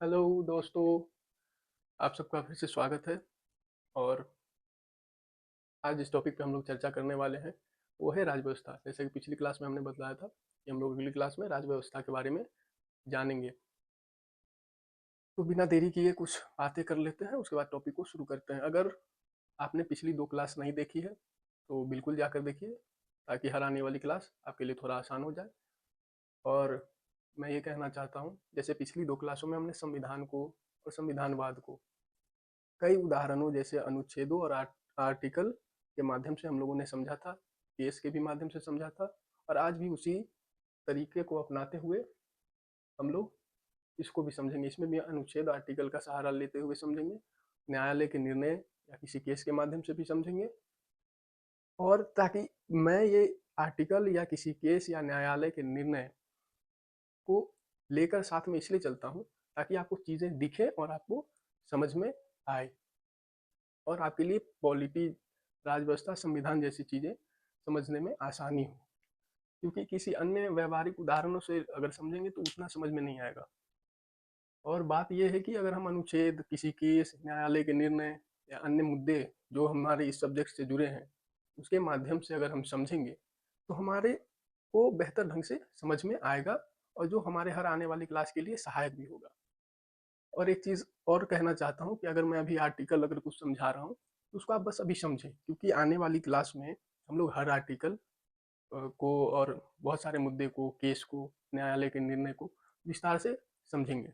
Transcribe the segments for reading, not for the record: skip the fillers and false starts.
Hello दोस्तों, आप सबका फिर से स्वागत है। और आज जिस टॉपिक पे हम लोग चर्चा करने वाले हैं वो है राज व्यवस्था। जैसे कि पिछली क्लास में हमने बताया था कि हम लोग अगली क्लास में राज व्यवस्था के बारे में जानेंगे। तो बिना देरी किए कुछ बातें कर लेते हैं, उसके बाद टॉपिक को शुरू करते हैं। अगर आपने पिछली 2 क्लास नहीं देखी है तो बिल्कुल जाकर देखिए, ताकि हर आने वाली क्लास आपके लिए थोड़ा आसान हो जाए। और मैं ये कहना चाहता हूँ, जैसे पिछली 2 क्लासों में हमने संविधान को और संविधानवाद को कई उदाहरणों जैसे अनुच्छेदों और आर्टिकल के माध्यम से हम लोगों ने समझा था, केस के भी माध्यम से समझा था। और आज भी उसी तरीके को अपनाते हुए हम लोग इसको भी समझेंगे। इसमें भी अनुच्छेद आर्टिकल का सहारा लेते हुए समझेंगे, न्यायालय के निर्णय या किसी केस के माध्यम से भी समझेंगे। और ताकि मैं ये आर्टिकल या किसी केस या न्यायालय के निर्णय को लेकर साथ में इसलिए चलता हूँ ताकि आपको चीज़ें दिखे और आपको समझ में आए, और आपके लिए पॉलिटी, राज व्यवस्था, संविधान जैसी चीज़ें समझने में आसानी हो। क्योंकि किसी अन्य व्यवहारिक उदाहरणों से अगर समझेंगे तो उतना समझ में नहीं आएगा। और बात यह है कि अगर हम अनुच्छेद, किसी केस, न्यायालय के निर्णय या अन्य मुद्दे जो हमारे इस सब्जेक्ट से जुड़े हैं उसके माध्यम से अगर हम समझेंगे तो हमारे को बेहतर ढंग से समझ में आएगा, और जो हमारे हर आने वाली क्लास के लिए सहायक भी होगा। और एक चीज़ और कहना चाहता हूँ कि अगर मैं अभी आर्टिकल अगर कुछ समझा रहा हूँ तो उसको आप बस अभी समझें, क्योंकि आने वाली क्लास में हम लोग हर आर्टिकल को और बहुत सारे मुद्दे को, केस को, न्यायालय के निर्णय को विस्तार से समझेंगे।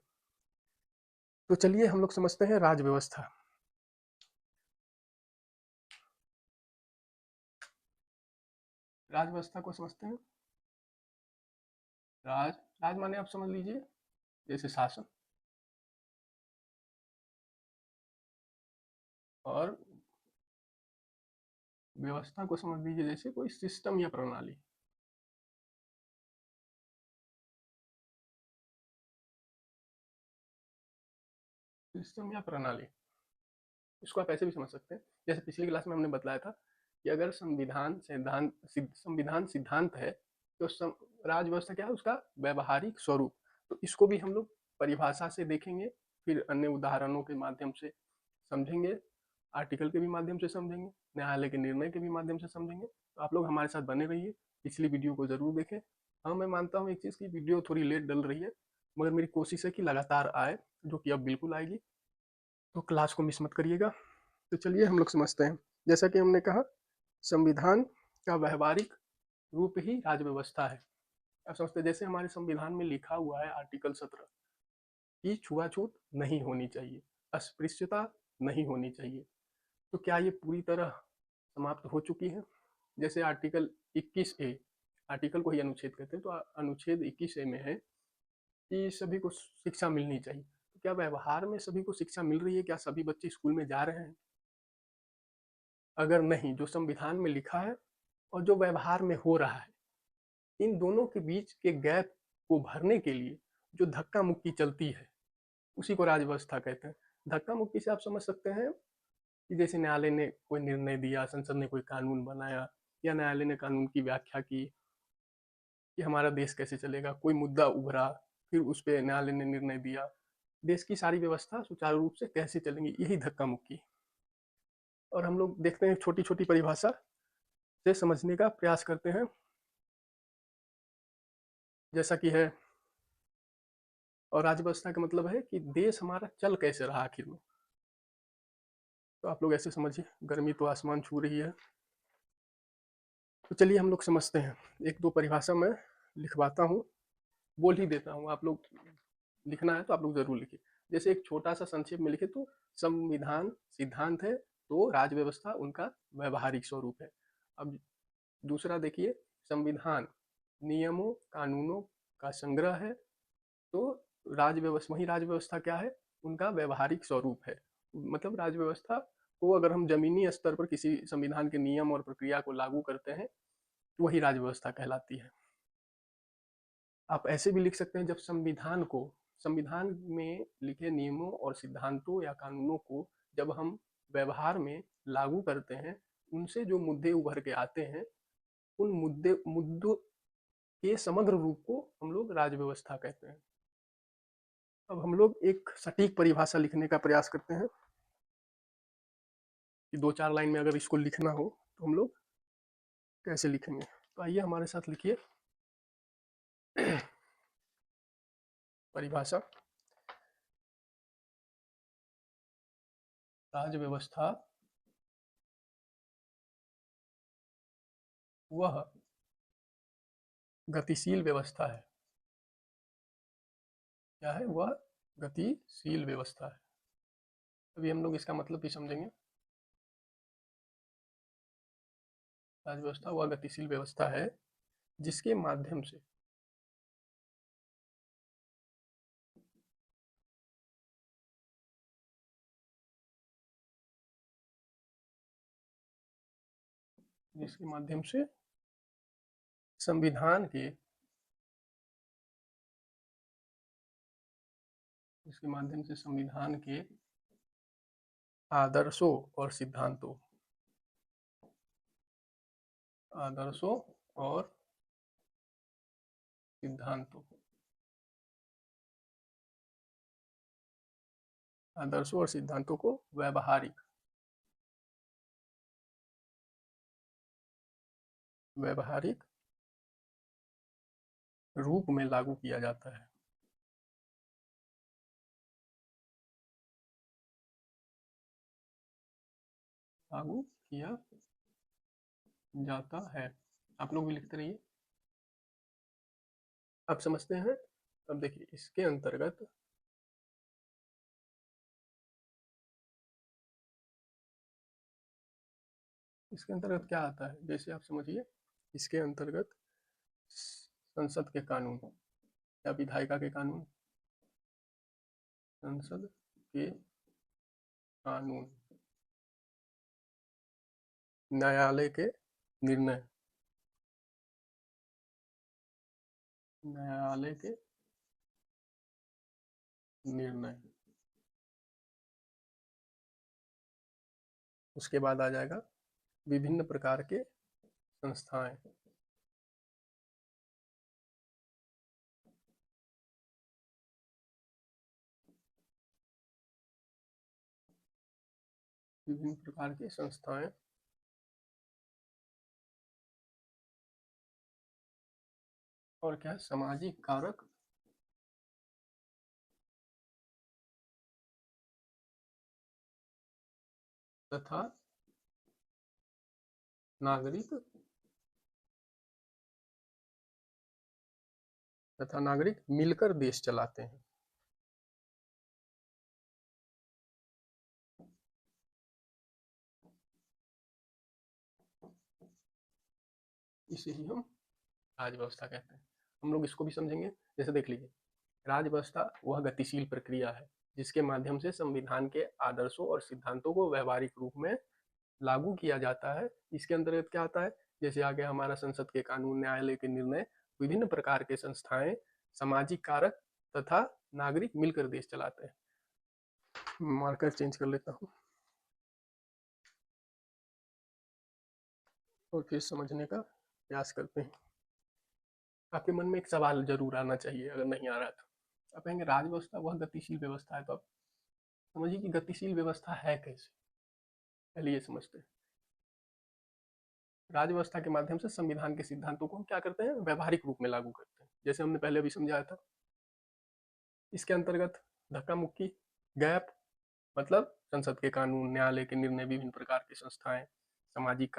तो चलिए हम लोग समझते हैं राज व्यवस्था। राज व्यवस्था को समझते हैं। राज राज माने आप समझ लीजिए जैसे शासन, और व्यवस्था को समझ लीजिए जैसे कोई सिस्टम या प्रणाली। सिस्टम या प्रणाली, इसको आप ऐसे भी समझ सकते हैं। जैसे पिछली क्लास में हमने बताया था कि अगर संविधान सिद्धांत है तो राज व्यवस्था क्या है, उसका व्यवहारिक स्वरूप। तो इसको भी हम लोग परिभाषा से देखेंगे, फिर अन्य उदाहरणों के माध्यम से समझेंगे, आर्टिकल के भी माध्यम से समझेंगे, न्यायालय के निर्णय के भी माध्यम से समझेंगे। तो आप लोग हमारे साथ बने रहिए, पिछली वीडियो को जरूर देखें। हाँ, मैं मानता हूँ एक चीज़ की वीडियो थोड़ी लेट डल रही है, मगर मेरी कोशिश है कि लगातार आए, जो कि अब बिल्कुल आएगी। तो क्लास को मिस मत करिएगा। तो चलिए हम लोग समझते हैं। जैसा कि हमने कहा, संविधान का व्यवहारिक रूप ही राज व्यवस्था है। अब समझते हैं, जैसे हमारे संविधान में लिखा हुआ है आर्टिकल 17 कि छुआछूत नहीं होनी चाहिए, अस्पृश्यता नहीं होनी चाहिए। तो क्या ये पूरी तरह समाप्त हो चुकी है? जैसे आर्टिकल 21A, आर्टिकल को ही अनुच्छेद कहते हैं, तो अनुच्छेद 21A में है कि सभी को शिक्षा मिलनी चाहिए। तो क्या व्यवहार में सभी को शिक्षा मिल रही है? क्या सभी बच्चे स्कूल में जा रहे हैं? अगर नहीं, जो संविधान में लिखा है और जो व्यवहार में हो रहा है, इन दोनों के बीच के गैप को भरने के लिए जो धक्का मुक्की चलती है उसी को राज व्यवस्था कहते हैं। धक्का मुक्की से आप समझ सकते हैं कि जैसे न्यायालय ने कोई निर्णय दिया, संसद ने कोई कानून बनाया, या न्यायालय ने कानून की व्याख्या की कि हमारा देश कैसे चलेगा, कोई मुद्दा उभरा, फिर उस पर न्यायालय ने निर्णय दिया, देश की सारी व्यवस्था सुचारू रूप से कैसे चलेंगी, यही धक्का मुक्की। और हम लोग देखते हैं छोटी छोटी परिभाषा से समझने का प्रयास करते हैं। जैसा कि है, और राज्य व्यवस्था का मतलब है कि देश हमारा चल कैसे रहा आखिर में। तो आप लोग ऐसे समझिए, गर्मी तो आसमान छू रही है। तो चलिए हम लोग समझते हैं। एक दो परिभाषा मैं लिखवाता हूँ, बोल ही देता हूँ, आप लोग लिखना है तो आप लोग जरूर लिखिए। जैसे एक छोटा सा संक्षेप में लिखे तो संविधान सिद्धांत है, तो राज व्यवस्था उनका व्यवहारिक स्वरूप है। अब दूसरा देखिए, संविधान नियमों कानूनों का संग्रह है, तो राज व्यवस्था, वही राज व्यवस्था क्या है, उनका व्यवहारिक स्वरूप है। मतलब राज व्यवस्था को अगर हम जमीनी स्तर पर किसी संविधान के नियम और प्रक्रिया को लागू करते हैं तो वही राज व्यवस्था कहलाती है। आप ऐसे भी लिख सकते हैं, जब संविधान में लिखे नियमों और सिद्धांतों या कानूनों को जब हम व्यवहार में लागू करते हैं, उनसे जो मुद्दे उभर के आते हैं, उन मुद्दों के समग्र रूप को हम लोग राज व्यवस्था कहते हैं। अब हम लोग एक सटीक परिभाषा लिखने का प्रयास करते हैं कि 2-4 लाइन में अगर इसको लिखना हो तो हम लोग कैसे लिखेंगे। तो आइए हमारे साथ लिखिए परिभाषा। राज्य व्यवस्था वह गतिशील व्यवस्था है। क्या है? वह गतिशील व्यवस्था है। अभी हम लोग इसका मतलब भी समझेंगे। राज्य व्यवस्था वह गतिशील व्यवस्था है जिसके माध्यम से संविधान के जिसके माध्यम से संविधान के आदर्शों और सिद्धांतों और सिद्धांतों आदर्शों और सिद्धांतों को व्यवहारिक रूप में लागू किया जाता है। लागू किया जाता है। आप लोग भी लिखते रहिए। आप समझते हैं? अब देखिए इसके अंतर्गत क्या आता है, जैसे आप समझिए इसके अंतर्गत संसद के कानून या विधायिका के कानून, संसद के कानून, न्यायालय के निर्णय, उसके बाद आ जाएगा विभिन्न प्रकार के संस्थाएं, विभिन्न प्रकार की संस्थाएं और क्या, सामाजिक कारक तथा नागरिक मिलकर देश चलाते हैं। इसे ही हम राज्य व्यवस्था कहते हैं। हम लोग इसको भी समझेंगे। जैसे देख लीजिए, राज्य व्यवस्था वह गतिशील प्रक्रिया है जिसके माध्यम से संविधान के आदर्शों और सिद्धांतों को व्यवहारिक रूप में लागू किया जाता है। इसके अंतर्गत क्या आता है, जैसे आ गया हमारा संसद के कानून, न्यायालय के निर्णय, विभिन्न प्रकार के संस्थाएं, सामाजिक कारक तथा नागरिक मिलकर देश चलाते हैं। मार्कर चेंज कर लेता हूँ और फिर समझने का प्रयास करते हैं। आपके मन में एक सवाल जरूर आना चाहिए, अगर नहीं आ रहा तो आप कहेंगे राज्य व्यवस्था वह गतिशील व्यवस्था है, तो आप समझिए कि गतिशील व्यवस्था है कैसे। पहले ये समझते हैं। राज्य व्यवस्था के माध्यम से संविधान के सिद्धांतों को हम क्या करते हैं, व्यवहारिक रूप में लागू करते हैं, जैसे हमने पहले अभी समझाया था। इसके अंतर्गत धक्का मुक्की, गैप, मतलब संसद के कानून, न्यायालय के निर्णय, विभिन्न प्रकार की संस्थाएं, सामाजिक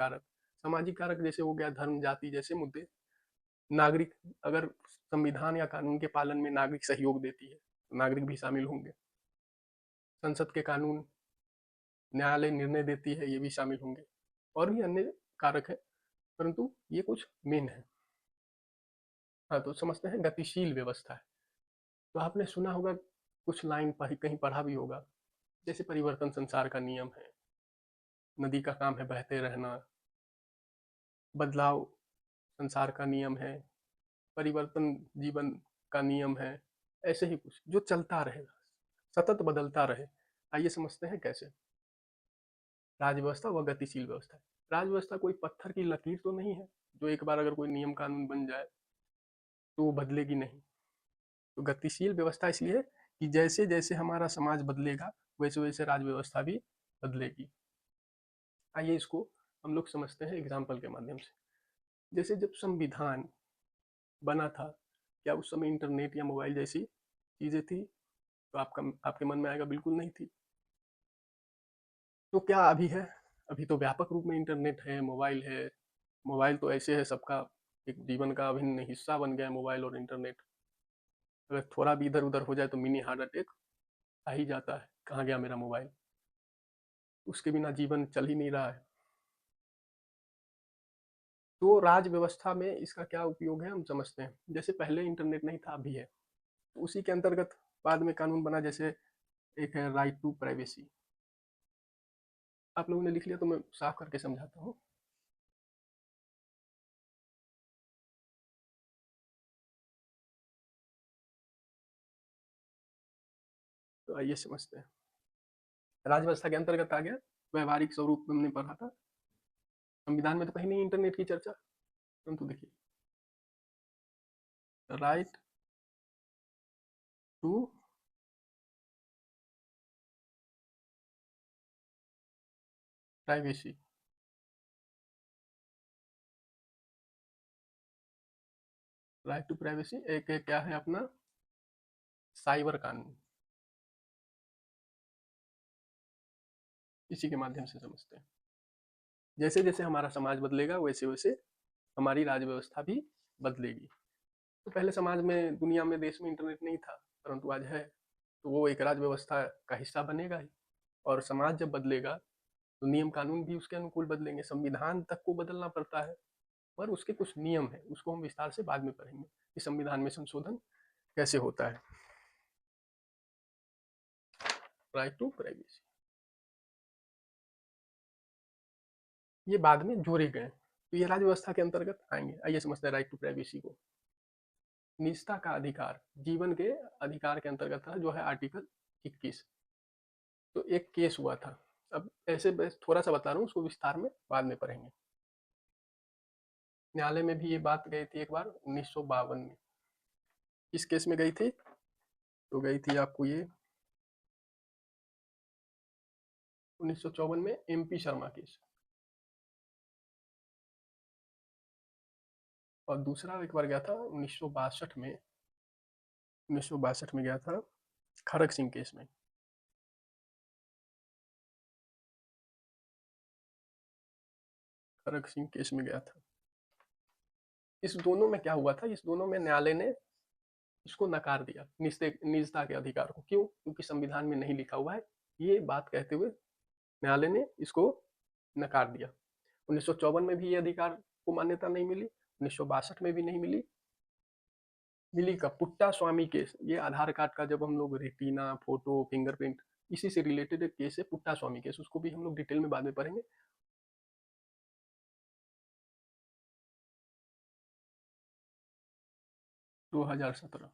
कारक जैसे हो गया धर्म, जाति जैसे मुद्दे, नागरिक, अगर संविधान या कानून के पालन में नागरिक सहयोग देती है तो नागरिक भी शामिल होंगे। संसद के कानून, न्यायालय निर्णय देती है, ये भी शामिल होंगे। और भी अन्य कारक है, परंतु ये कुछ मेन है। हाँ, तो समझते हैं गतिशील व्यवस्था है। तो आपने सुना होगा, कुछ लाइन कहीं पढ़ा भी होगा, जैसे परिवर्तन संसार का नियम है, नदी का काम है बहते रहना, बदलाव संसार का नियम है, परिवर्तन जीवन का नियम है। ऐसे ही कुछ जो चलता रहेगा, सतत बदलता रहे। आइए समझते हैं कैसे। राज्य व्यवस्था व गतिशील व्यवस्था है। राज्य व्यवस्था कोई पत्थर की लकीर तो नहीं है जो एक बार अगर कोई नियम कानून बन जाए तो वो बदलेगी नहीं। तो गतिशील व्यवस्था इसलिए कि जैसे जैसे हमारा समाज बदलेगा वैसे वैसे राज्य व्यवस्था भी बदलेगी। आइए इसको हम लोग समझते हैं एग्जाम्पल के माध्यम से। जैसे जब संविधान बना था, क्या उस समय इंटरनेट या मोबाइल जैसी चीज़ें थी? तो आपके मन में आएगा बिल्कुल नहीं थी। तो क्या अभी है? अभी तो व्यापक रूप में इंटरनेट है, मोबाइल है। मोबाइल तो ऐसे है, सबका एक जीवन का अभिन्न हिस्सा बन गया है मोबाइल और इंटरनेट। अगर थोड़ा भी इधर उधर हो जाए तो मिनी हार्ट अटैक आ ही जाता है, कहाँ गया मेरा मोबाइल। उसके बिना जीवन चल ही नहीं रहा है। तो राज व्यवस्था में इसका क्या उपयोग है हम समझते हैं। जैसे पहले इंटरनेट नहीं था, अभी है, तो उसी के अंतर्गत बाद में कानून बना। जैसे एक है राइट टू प्राइवेसी। आप लोगों ने लिख लिया तो मैं साफ करके समझाता हूँ। तो आइए समझते हैं। राज व्यवस्था के अंतर्गत आ गया व्यवहारिक स्वरूप में हमने पढ़ा था। संविधान में तो कहीं नहीं इंटरनेट की चर्चा, परंतु देखिए, right to privacy. Right to privacy एक क्या है अपना साइबर कानून। इसी के माध्यम से समझते हैं। जैसे जैसे हमारा समाज बदलेगा वैसे वैसे हमारी राज्य व्यवस्था भी बदलेगी। तो पहले समाज में, दुनिया में, देश में इंटरनेट नहीं था, परंतु आज है। तो वो एक राज्य व्यवस्था का हिस्सा बनेगा ही। और समाज जब बदलेगा तो नियम कानून भी उसके अनुकूल बदलेंगे। संविधान तक को बदलना पड़ता है, पर उसके कुछ नियम है, उसको हम विस्तार से बाद में पढ़ेंगे कि संविधान में संशोधन कैसे होता है। राइट टू प्राइवेसी ये बाद में जोड़े गए, तो ये राज्य व्यवस्था के अंतर्गत आएंगे। आइए समझते हैं राइट टू प्राइवेसी को। निजता का अधिकार जीवन के अधिकार के अंतर्गत था, जो है आर्टिकल 21। तो एक केस हुआ था, अब ऐसे बस थोड़ा सा बता रहा हूँ, उसको विस्तार में बाद में पढ़ेंगे। न्यायालय में भी ये बात गई थी एक बार 1952 में। किस केस में गई थी? तो गई थी आपको ये 1954 में एमपी शर्मा केस। और दूसरा एक बार गया था 1962 में। 1962 में गया था खड़ग सिंह केस में। खड़ग सिंह केस में गया था। इस दोनों में क्या हुआ था? इस दोनों में न्यायालय ने इसको नकार दिया, निजता के अधिकार को। क्यों? क्योंकि संविधान में नहीं लिखा हुआ है। ये बात कहते हुए न्यायालय ने इसको नकार दिया। 1954 में भी ये अधिकार को मान्यता नहीं मिली, 1962 में भी नहीं मिली। मिली का पुट्टा स्वामी केस, ये आधार कार्ड का जब हम लोग रेटिना, फोटो, फिंगरप्रिंट, इसी से रिलेटेड एक केस है पुट्टा स्वामी केस। उसको भी हम लोग डिटेल में बाद में पढ़ेंगे। 2017,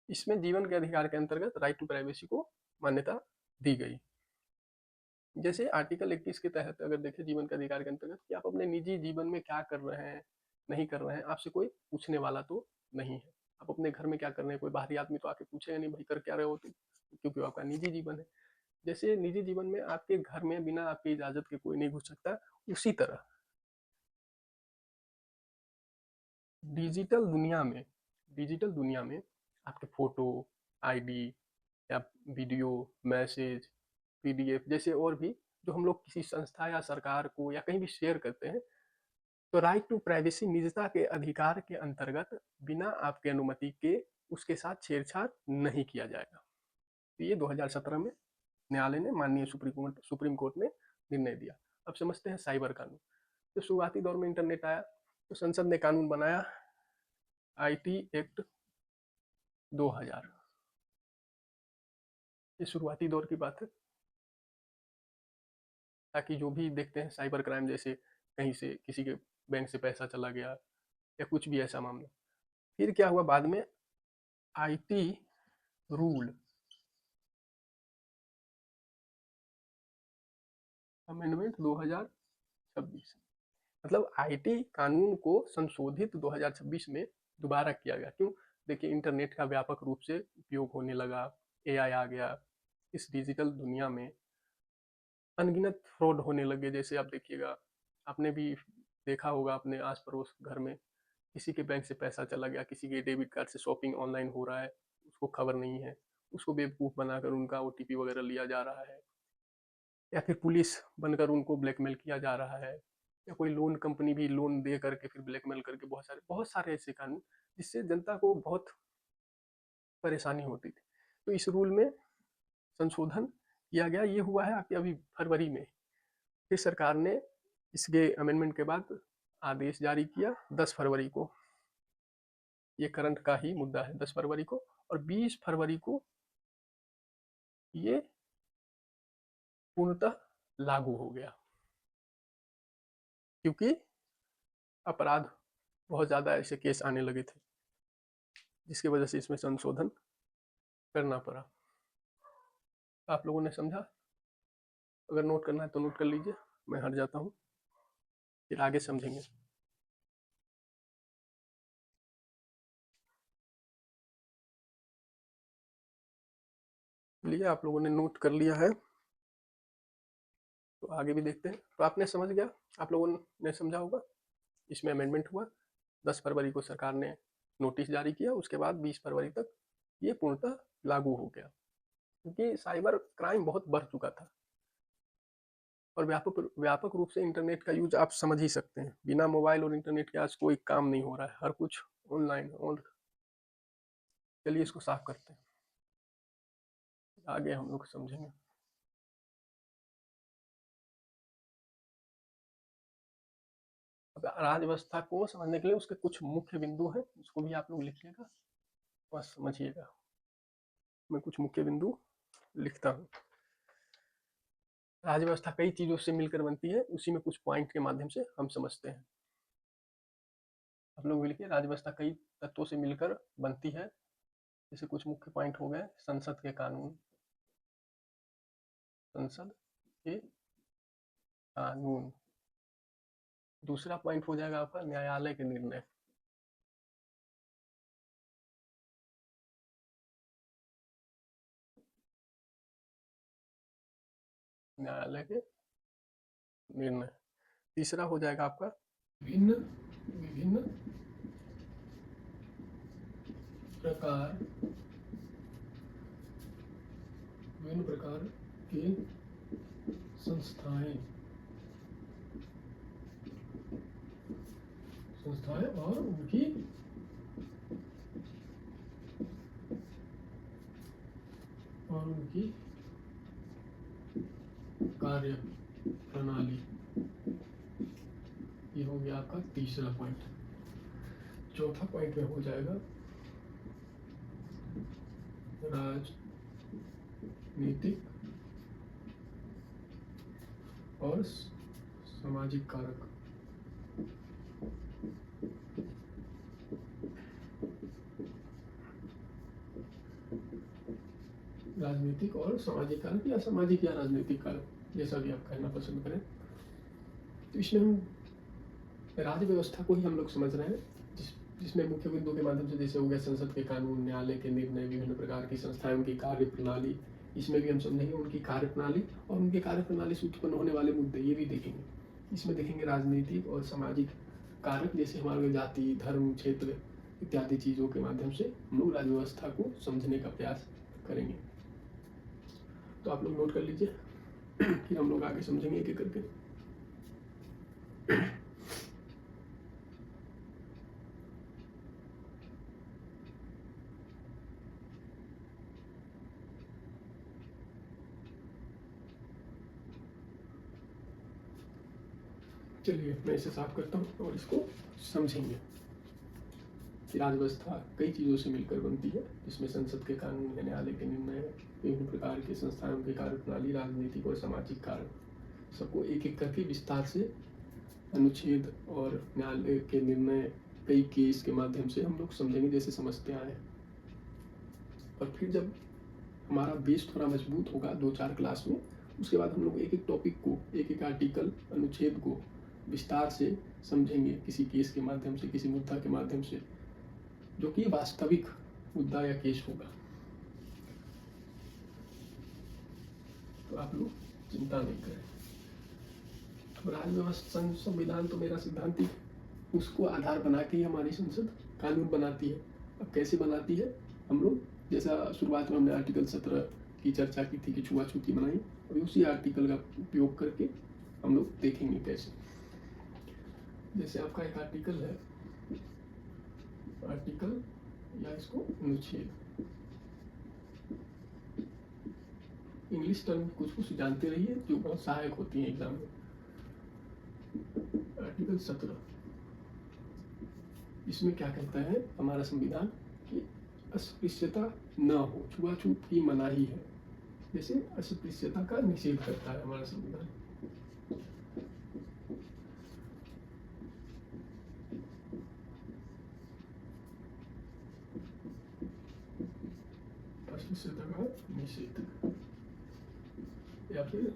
इसमें जीवन के अधिकार के अंतर्गत राइट टू प्राइवेसी को मान्यता दी गई। जैसे आर्टिकल 21 के तहत अगर देखें जीवन के अधिकार के अंतर्गत कि आप अपने निजी जीवन में क्या कर रहे हैं, नहीं कर रहे हैं, आपसे कोई पूछने वाला तो नहीं है। आप अपने घर में क्या कर रहे हैं, कोई बाहरी आदमी तो आके पूछेगा नहीं भाई कर क्या रहे हो तुम, क्योंकि वो आपका निजी जीवन है। जैसे निजी जीवन में आपके घर में बिना आपकी इजाजत के कोई नहीं घुस सकता, उसी तरह डिजिटल दुनिया में डिजिटल दुनिया में आपके फोटो, आईडी या वीडियो, मैसेज, पीडीएफ जैसे और भी जो हम लोग किसी संस्था या सरकार को या कहीं भी शेयर करते हैं, तो राइट टू प्राइवेसी निजता के अधिकार के अंतर्गत बिना आपके अनुमति के उसके साथ छेड़छाड़ नहीं किया जाएगा। तो ये 2017 में न्यायालय ने, माननीय सुप्रीम कोर्ट ने निर्णय दिया। अब समझते हैं साइबर कानून। तो शुरुआती दौर में इंटरनेट आया तो संसद ने कानून बनाया, आईटी एक्ट 2000। ये शुरुआती दौर की बात है, ताकि जो भी देखते हैं साइबर क्राइम, जैसे कहीं से किसी के बैंक से पैसा चला गया या कुछ भी ऐसा मामला। फिर क्या हुआ बाद में? आईटी रूल अमेंडमेंट 2026, मतलब आईटी कानून को संशोधित 2026 में दोबारा किया गया। क्यों? देखिए इंटरनेट का व्यापक रूप से उपयोग होने लगा, एआई आ गया, इस डिजिटल दुनिया में अनगिनत फ्रॉड होने लगे। जैसे आप देखिएगा, आपने भी देखा होगा अपने आस पड़ोस घर में, किसी के बैंक से पैसा चला गया, किसी के डेबिट कार्ड से शॉपिंग ऑनलाइन हो रहा है, उसको खबर नहीं है, उसको बेवकूफ़ बनाकर उनका ओटीपी वगैरह लिया जा रहा है, या फिर पुलिस बनकर उनको ब्लैकमेल किया जा रहा है, या कोई लोन कंपनी भी लोन दे करके फिर ब्लैकमेल करके, बहुत सारे ऐसे कानून जिससे जनता को बहुत परेशानी होती थी। तो इस रूल में संशोधन किया गया, ये हुआ है आपके अभी फरवरी में। फिर सरकार ने इसके अमेंडमेंट के बाद आदेश जारी किया 10 फरवरी को। ये करंट का ही मुद्दा है, 10 फरवरी को। और 20 फरवरी को ये पूर्णतः लागू हो गया, क्योंकि अपराध बहुत ज़्यादा ऐसे केस आने लगे थे, जिसकी वजह से इसमें संशोधन करना पड़ा। आप लोगों ने समझा? अगर नोट करना है तो नोट कर लीजिए, मैं हट जाता हूँ, फिर आगे समझेंगे। चलिए, आप लोगों ने नोट कर लिया है तो आगे भी देखते हैं। तो आपने समझ गया, आप लोगों ने समझा होगा। इसमें अमेंडमेंट हुआ, 10 फरवरी को सरकार ने नोटिस जारी किया, उसके बाद 20 फरवरी तक ये पूर्णतः लागू हो गया, क्योंकि साइबर क्राइम बहुत बढ़ चुका था। और व्यापक व्यापक रूप से इंटरनेट का यूज आप समझ ही सकते हैं, बिना मोबाइल और इंटरनेट के आज कोई काम नहीं हो रहा है, हर कुछ ऑनलाइन। और चलिए इसको साफ करते हैं, आगे हम लोग समझेंगे। अब राज्य व्यवस्था को समझने के लिए उसके कुछ मुख्य बिंदु हैं, उसको भी आप लोग लिखिएगा, बस समझिएगा। मैं कुछ मुख्य बिंदु लिखता हूँ। राज्य व्यवस्था कई चीजों से मिलकर बनती है, उसी में कुछ पॉइंट के माध्यम से हम समझते हैं। आप लोग भी लिखिए, राज्य व्यवस्था कई तत्वों से मिलकर बनती है। जैसे कुछ मुख्य पॉइंट हो गए, संसद के कानून, संसद के कानून। दूसरा पॉइंट हो जाएगा आपका न्यायालय के निर्णय, न्यायालय के निर्णय। तीसरा हो जाएगा आपका विभिन्न विभिन्न प्रकार विभिन्न प्रकार के संस्थाएं और उनकी कार्य प्रणाली। ये हो गया आपका तीसरा पॉइंट। चौथा पॉइंट में हो जाएगा राजनीतिक और सामाजिक कारक। राजनीतिक और सामाजिक कारक, या सामाजिक या राजनीतिक कारक, जैसा भी आप कहना पसंद करें। तो इसमें हम राज्य व्यवस्था को ही हम लोग समझ रहे हैं, जिसमें मुख्य बिंदु के माध्यम से, जैसे हो गया संसद के कानून, न्यायालय के निर्णय, विभिन्न प्रकार की संस्थाएं, उनकी कार्य प्रणाली। इसमें भी हम समझेंगे उनकी कार्य प्रणाली और उनके कार्य प्रणाली से उत्पन्न होने वाले मुद्दे, ये भी देखेंगे। इसमें देखेंगे राजनीतिक और सामाजिक कारक, जैसे हमारे जाति, धर्म, क्षेत्र इत्यादि चीज़ों के माध्यम से हम लोग राज्य व्यवस्था को समझने का प्रयास करेंगे। तो आप लोग नोट कर लीजिए, फिर हम लोग आगे समझेंगे एक एक करके। चलिए मैं इसे साफ करता हूँ और इसको समझेंगे। राज्य व्यवस्था कई चीज़ों से मिलकर बनती है, जिसमें संसद के कानून, न्यायालय के निर्णय, विभिन्न प्रकार के संस्थानों की कार्यप्रणाली, राजनीतिक और सामाजिक कारक, सबको एक एक करके विस्तार से अनुच्छेद और न्यायालय के निर्णय, कई केस के माध्यम से हम लोग समझेंगे, जैसे समझते आए हैं। और फिर जब हमारा बेस थोड़ा मजबूत होगा 2-4 क्लास में, उसके बाद हम लोग एक एक टॉपिक को, एक एक आर्टिकल, अनुच्छेद को विस्तार से समझेंगे, किसी केस के माध्यम से, किसी मुद्दा के माध्यम से। जो कि वास्तविक मुद्दा या केस होगा। तो आप लोग चिंता नहीं करें। तो राज्य व्यवस्था संविधान तो मेरा सिद्धांत ही, उसको आधार बना के ही हमारी संसद कानून बनाती है। अब कैसे बनाती है, हम लोग जैसा शुरुआत में हमने आर्टिकल 17 की चर्चा की थी कि छुआछूत की मनाही, और उसी आर्टिकल का उपयोग करके हम लोग देखेंगे कैसे। जैसे आपका एक आर्टिकल है, आर्टिकल या इसको अनुच्छेद, इंग्लिश टर्म कुछ कुछ जानते रहिए जो बहुत सहायक होती है एग्जाम में। आर्टिकल 17 इसमें क्या कहता है हमारा संविधान कि अस्पृश्यता न हो, छुआछूत की मनाही है। जैसे अस्पृश्यता का निषेध करता है हमारा संविधान। अस्पृश्यता का निषेध या फिर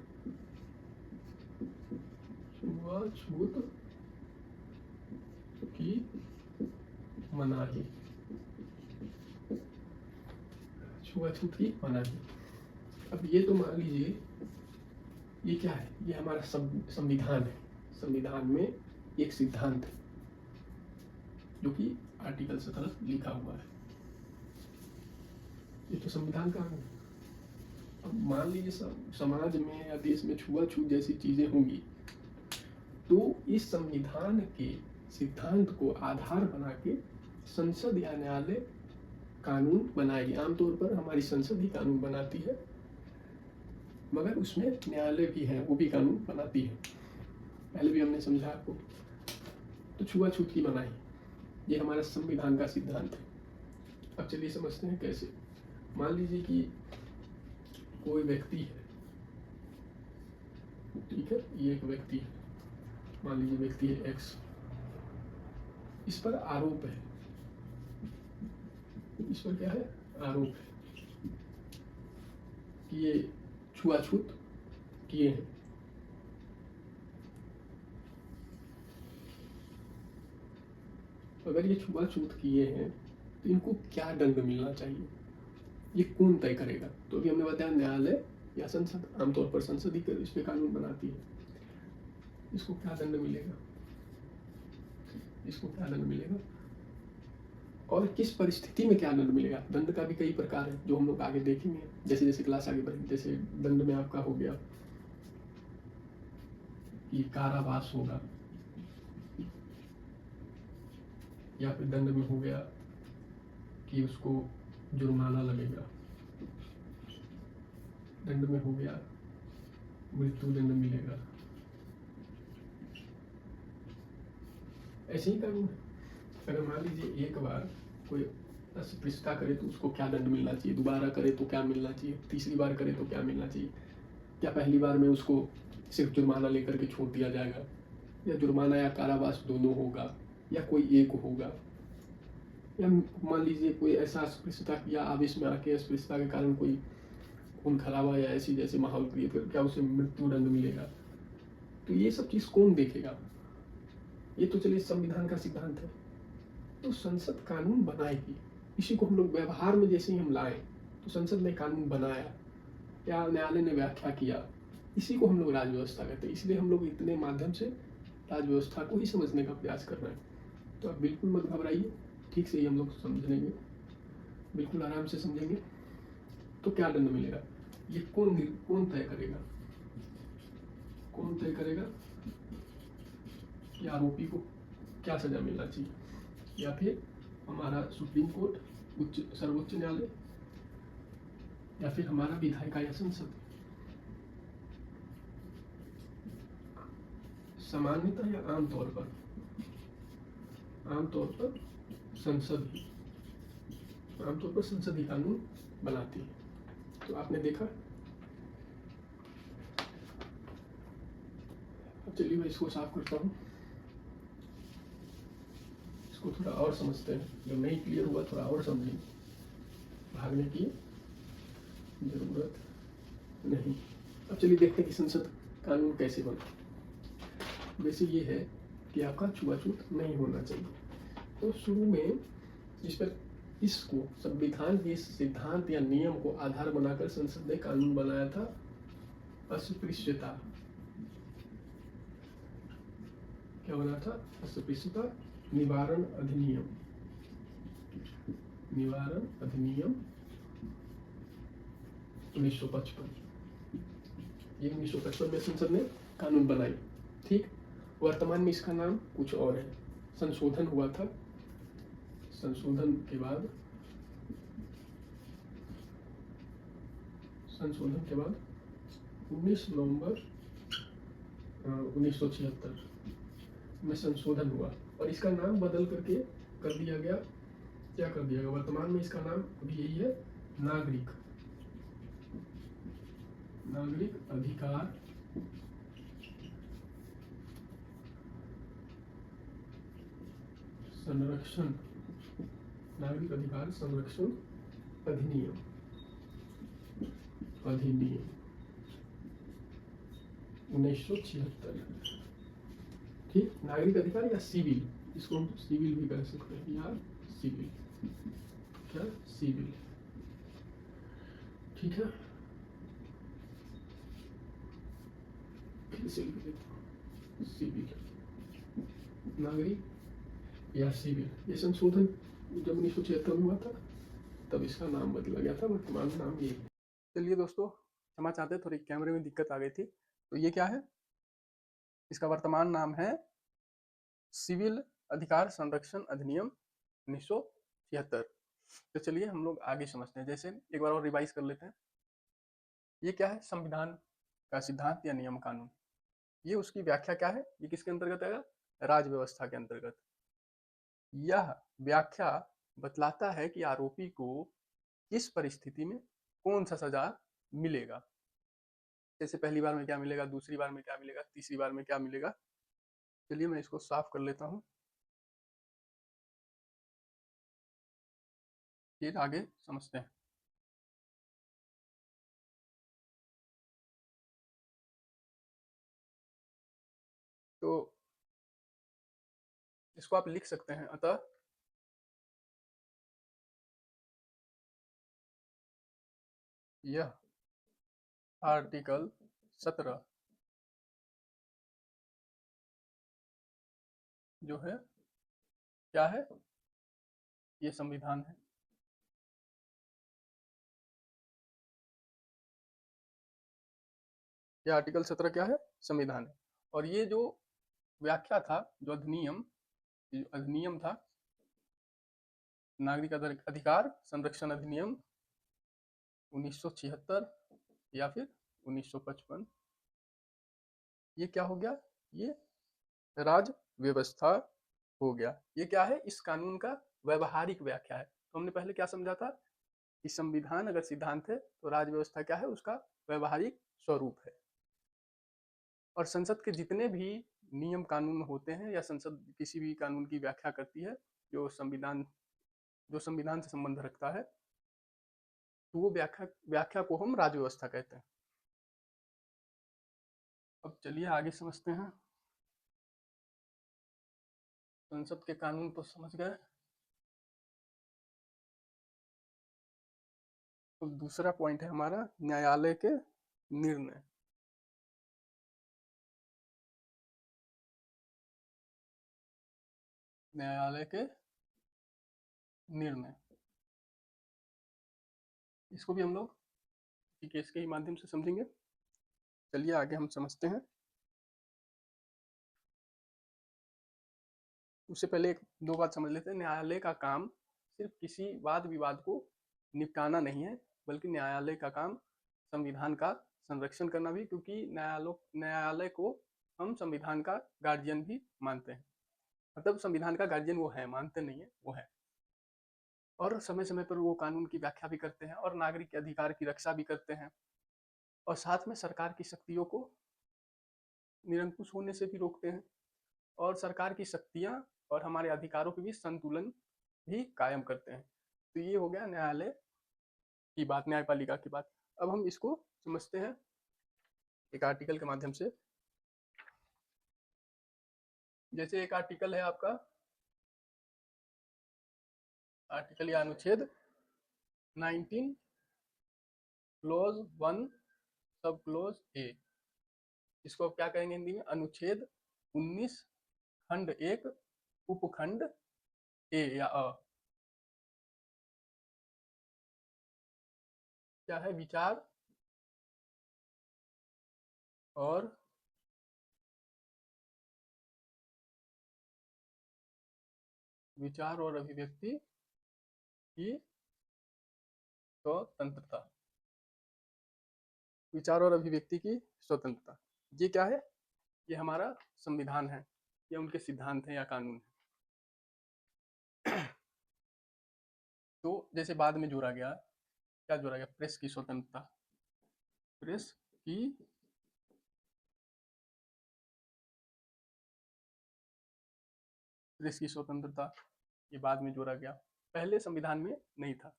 छुआछूत की मनाही, छुआछूत की मनाही। अब ये तो मान लीजिए ये क्या है, ये हमारा संविधान है। संविधान में एक सिद्धांत है जो कि आर्टिकल 17 लिखा हुआ है। ये तो संविधान का है। अब मान लीजिए समाज में या देश में छुआछूत जैसी चीजें होंगी, तो इस संविधान के सिद्धांत को आधार बना के संसद या न्यायालय कानून बनाएगी। आमतौर पर हमारी संसद ही कानून बनाती है, मगर उसमें न्यायालय भी है, वो भी कानून बनाती है। पहले भी हमने समझा आपको। तो छुआछूत की मनाही ये हमारा संविधान का सिद्धांत है। अब चलिए समझते हैं कैसे। मान लीजिए कि कोई व्यक्ति है, ठीक है, ये एक व्यक्ति है, मान लीजिए व्यक्ति है एक्स, इस पर आरोप है, इस पर क्या है, आरोप है कि ये छुआछूत किए हैं। अगर ये छुआछूत किए हैं तो इनको क्या दंड मिलना चाहिए, ये कौन तय करेगा? तो अभी हमने बताया न्यायालय या संसद, आमतौर पर संसद ही इस पे कानून बनाती है। इसको क्या दंड मिलेगा, इसको क्या दंड मिलेगा और किस परिस्थिति में क्या दंड मिलेगा। दंड का भी कई प्रकार है जो हम लोग आगे देखेंगे जैसे जैसे क्लास आगे बढ़ेगी। जैसे दंड में आपका हो गया कि कारावास होगा, या फिर दंड में हो गया कि उसको जुर्माना लगेगा, दंड में हो गया मृत्यु दंड मिलेगा। ऐसे ही कानून है। अगर मान लीजिए एक बार कोई अस्पृश्यता करे तो उसको क्या दंड मिलना चाहिए, दोबारा करे तो क्या मिलना चाहिए, तीसरी बार करे तो क्या मिलना चाहिए। क्या पहली बार में उसको सिर्फ जुर्माना लेकर के छोड़ दिया जाएगा, या जुर्माना या कारावास दोनों होगा, या कोई एक होगा। या मान लीजिए कोई ऐसा अस्पृश्यता किया, आवेश में आके अस्पृश्यता के कारण कोई खून खराबा या ऐसी जैसे माहौल क्रिएट कर, क्या उसे मृत्यु दंड मिलेगा। तो ये सब चीज कौन देखेगा? ये तो चलिए संविधान का सिद्धांत है। तो संसद कानून बनाएगी, इसी को हम लोग व्यवहार में जैसे ही हम लाए, तो संसद ने कानून बनाया या न्यायालय ने व्याख्या किया, इसी को हम लोग राज व्यवस्था कहते हैं। इसलिए हम लोग इतने माध्यम से राज व्यवस्था को ही समझने का प्रयास कर रहे हैं। तो आप बिल्कुल मत घबराइए, ठीक से ही हम लोग समझ लेंगे, बिल्कुल आराम से समझेंगे। तो क्या दंड मिलेगा, ये कौन तय करेगा, कौन तय करेगा कि आरोपी को क्या सजा मिलना चाहिए, या फिर हमारा सुप्रीम कोर्ट, सर्वोच्च न्यायालय, या फिर हमारा विधायिका या संसद। सामान्यतः या आमतौर पर संसद ही, आमतौर पर संसद ही कानून बनाती है। तो आपने देखा। अब चलिए मैं इसको साफ करता हूँ, इसको थोड़ा और समझते हैं। जो नहीं क्लियर हुआ थोड़ा और समझेंगे, भागने की जरूरत नहीं। अब चलिए देखते हैं कि संसद कानून कैसे बना। वैसे ये है कि आपका छुआछूत नहीं होना चाहिए। तो शुरू में इस पर इसको संविधान के सिद्धांत या नियम को आधार बनाकर संसद ने कानून बनाया था अस्पृश्यता। क्या बना था? अस्पृश्यता निवारण अधिनियम। निवारण अधिनियम 1955। ये 1955 में संसद ने कानून बनाई। ठीक, वर्तमान में इसका नाम कुछ और है। संशोधन हुआ था। संशोधन के बाद 19 नवंबर 1976 में संशोधन हुआ और इसका नाम बदल करके कर दिया गया। क्या कर दिया गया? वर्तमान में इसका नाम अभी यही है, नागरिक अधिकार संरक्षण, नागरिक अधिकार संरक्षण अधिनियम 1976। ठीक, नागरिक अधिकार या सिविल, इसको हम सिविल भी कह सकते हैं यार, सिविल। क्या? सिविल। ठीक है, फिर से लिख देता हूँ, सिविल, नागरिक या सिविल। ये संशोधन जब 1976 में हुआ था तब इसका नाम बदला गया था। वर्तमान नाम ये। चलिए दोस्तों, क्षमा चाहते हैं, थोड़ी कैमरे में दिक्कत आ गई थी। तो ये क्या है? इसका वर्तमान नाम है सिविल अधिकार संरक्षण अधिनियम 1976। तो चलिए हम लोग आगे समझते हैं। जैसे एक बार और रिवाइज कर लेते हैं। ये क्या है? संविधान का सिद्धांत या नियम कानून। ये उसकी व्याख्या क्या है? ये किसके अंतर्गत आएगा? राज्य व्यवस्था के अंतर्गत। यह व्याख्या बतलाता है कि आरोपी को किस परिस्थिति में कौन सा सजा मिलेगा। जैसे पहली बार में क्या मिलेगा, दूसरी बार में क्या मिलेगा, तीसरी बार में क्या मिलेगा। चलिए मैं इसको साफ कर लेता हूँ, फिर आगे समझते हैं। तो इसको आप लिख सकते हैं। अतः यह आर्टिकल 17 जो है क्या है? ये संविधान है। यह आर्टिकल 17 क्या है? संविधान है। और ये जो व्याख्या था, जो अधिनियम था, नागरिक अधिकार संरक्षण अधिनियम 1976 या फिर 1955, ये क्या हो गया? ये राज्य व्यवस्था हो गया। ये क्या है? इस कानून का व्यवहारिक व्याख्या है। तो हमने पहले क्या समझा था कि संविधान अगर सिद्धांत है तो राज्य व्यवस्था क्या है? उसका व्यवहारिक स्वरूप है। और संसद के जितने भी नियम कानून होते हैं या संसद किसी भी कानून की व्याख्या करती है जो संविधान से संबंध रखता है, तो वो व्याख्या को हम राज्य व्यवस्था कहते हैं। अब चलिए आगे समझते हैं। संसद के कानून तो समझ गए। तो दूसरा पॉइंट है हमारा न्यायालय के निर्णय। न्यायालय के निर्णय, इसको भी हम लोग केस के ही माध्यम से समझेंगे। चलिए आगे हम समझते हैं। उससे पहले एक दो बात समझ लेते हैं। न्यायालय का काम सिर्फ किसी वाद विवाद को निपटाना नहीं है, बल्कि न्यायालय का काम संविधान का संरक्षण करना भी, क्योंकि न्यायालय को हम संविधान का गार्जियन भी मानते हैं। मतलब संविधान का गार्जियन वो है, मानते नहीं है, वो है। और समय समय पर वो कानून की व्याख्या भी करते हैं और नागरिक के अधिकार की रक्षा भी करते हैं, और साथ में सरकार की शक्तियों को निरंकुश होने से भी रोकते हैं, और सरकार की शक्तियां और हमारे अधिकारों के बीच संतुलन भी कायम करते हैं। तो ये हो गया न्यायालय की बात, न्यायपालिका की बात। अब हम इसको समझते हैं एक आर्टिकल के माध्यम से। जैसे एक आर्टिकल है आपका आर्टिकल या अनुच्छेद 19 क्लोज 1 सब क्लोज ए, इसको अब क्या कहेंगे हिंदी में? अनुच्छेद 19 खंड 1 उपखंड ए या अ। क्या है? विचार और अभिव्यक्ति की स्वतंत्रता। विचार और अभिव्यक्ति की स्वतंत्रता, ये क्या है? ये हमारा संविधान है, ये उनके सिद्धांत हैं या कानून है। तो जैसे बाद में जोड़ा गया, क्या जोड़ा गया? प्रेस की स्वतंत्रता। प्रेस की प्रेस की स्वतंत्रता, ये बाद में जोड़ा गया, पहले संविधान में नहीं था।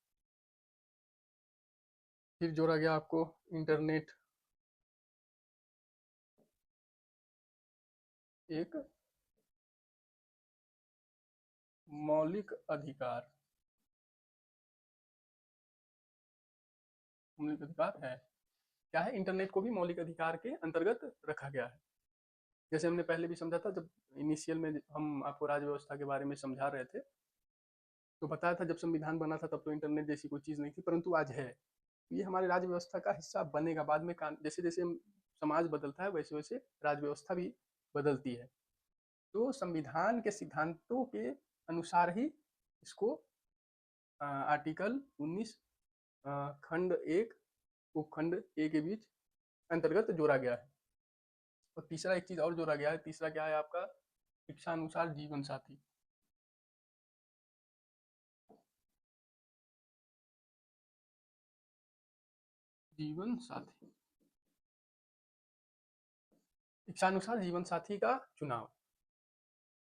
फिर जोड़ा गया आपको इंटरनेट एक मौलिक अधिकार। मौलिक अधिकार है, क्या है? इंटरनेट को भी मौलिक अधिकार के अंतर्गत रखा गया है। जैसे हमने पहले भी समझा था, जब इनिशियल में हम आपको राज्य व्यवस्था के बारे में समझा रहे थे, तो बताया था जब संविधान बना था तब तो इंटरनेट जैसी कोई चीज़ नहीं थी, परंतु आज है। ये हमारे राज्य व्यवस्था का हिस्सा बनेगा बाद में। जैसे जैसे समाज बदलता है वैसे वैसे राज्य व्यवस्था भी बदलती है। तो संविधान के सिद्धांतों के अनुसार ही इसको आर्टिकल 19 खंड 1 उपखंड ए के बीच अंतर्गत जोड़ा गया है। और तीसरा एक चीज और जोड़ा गया है। तीसरा क्या है आपका? इच्छानुसार जीवन साथी। जीवन साथी, इच्छानुसार जीवन साथी का चुनाव।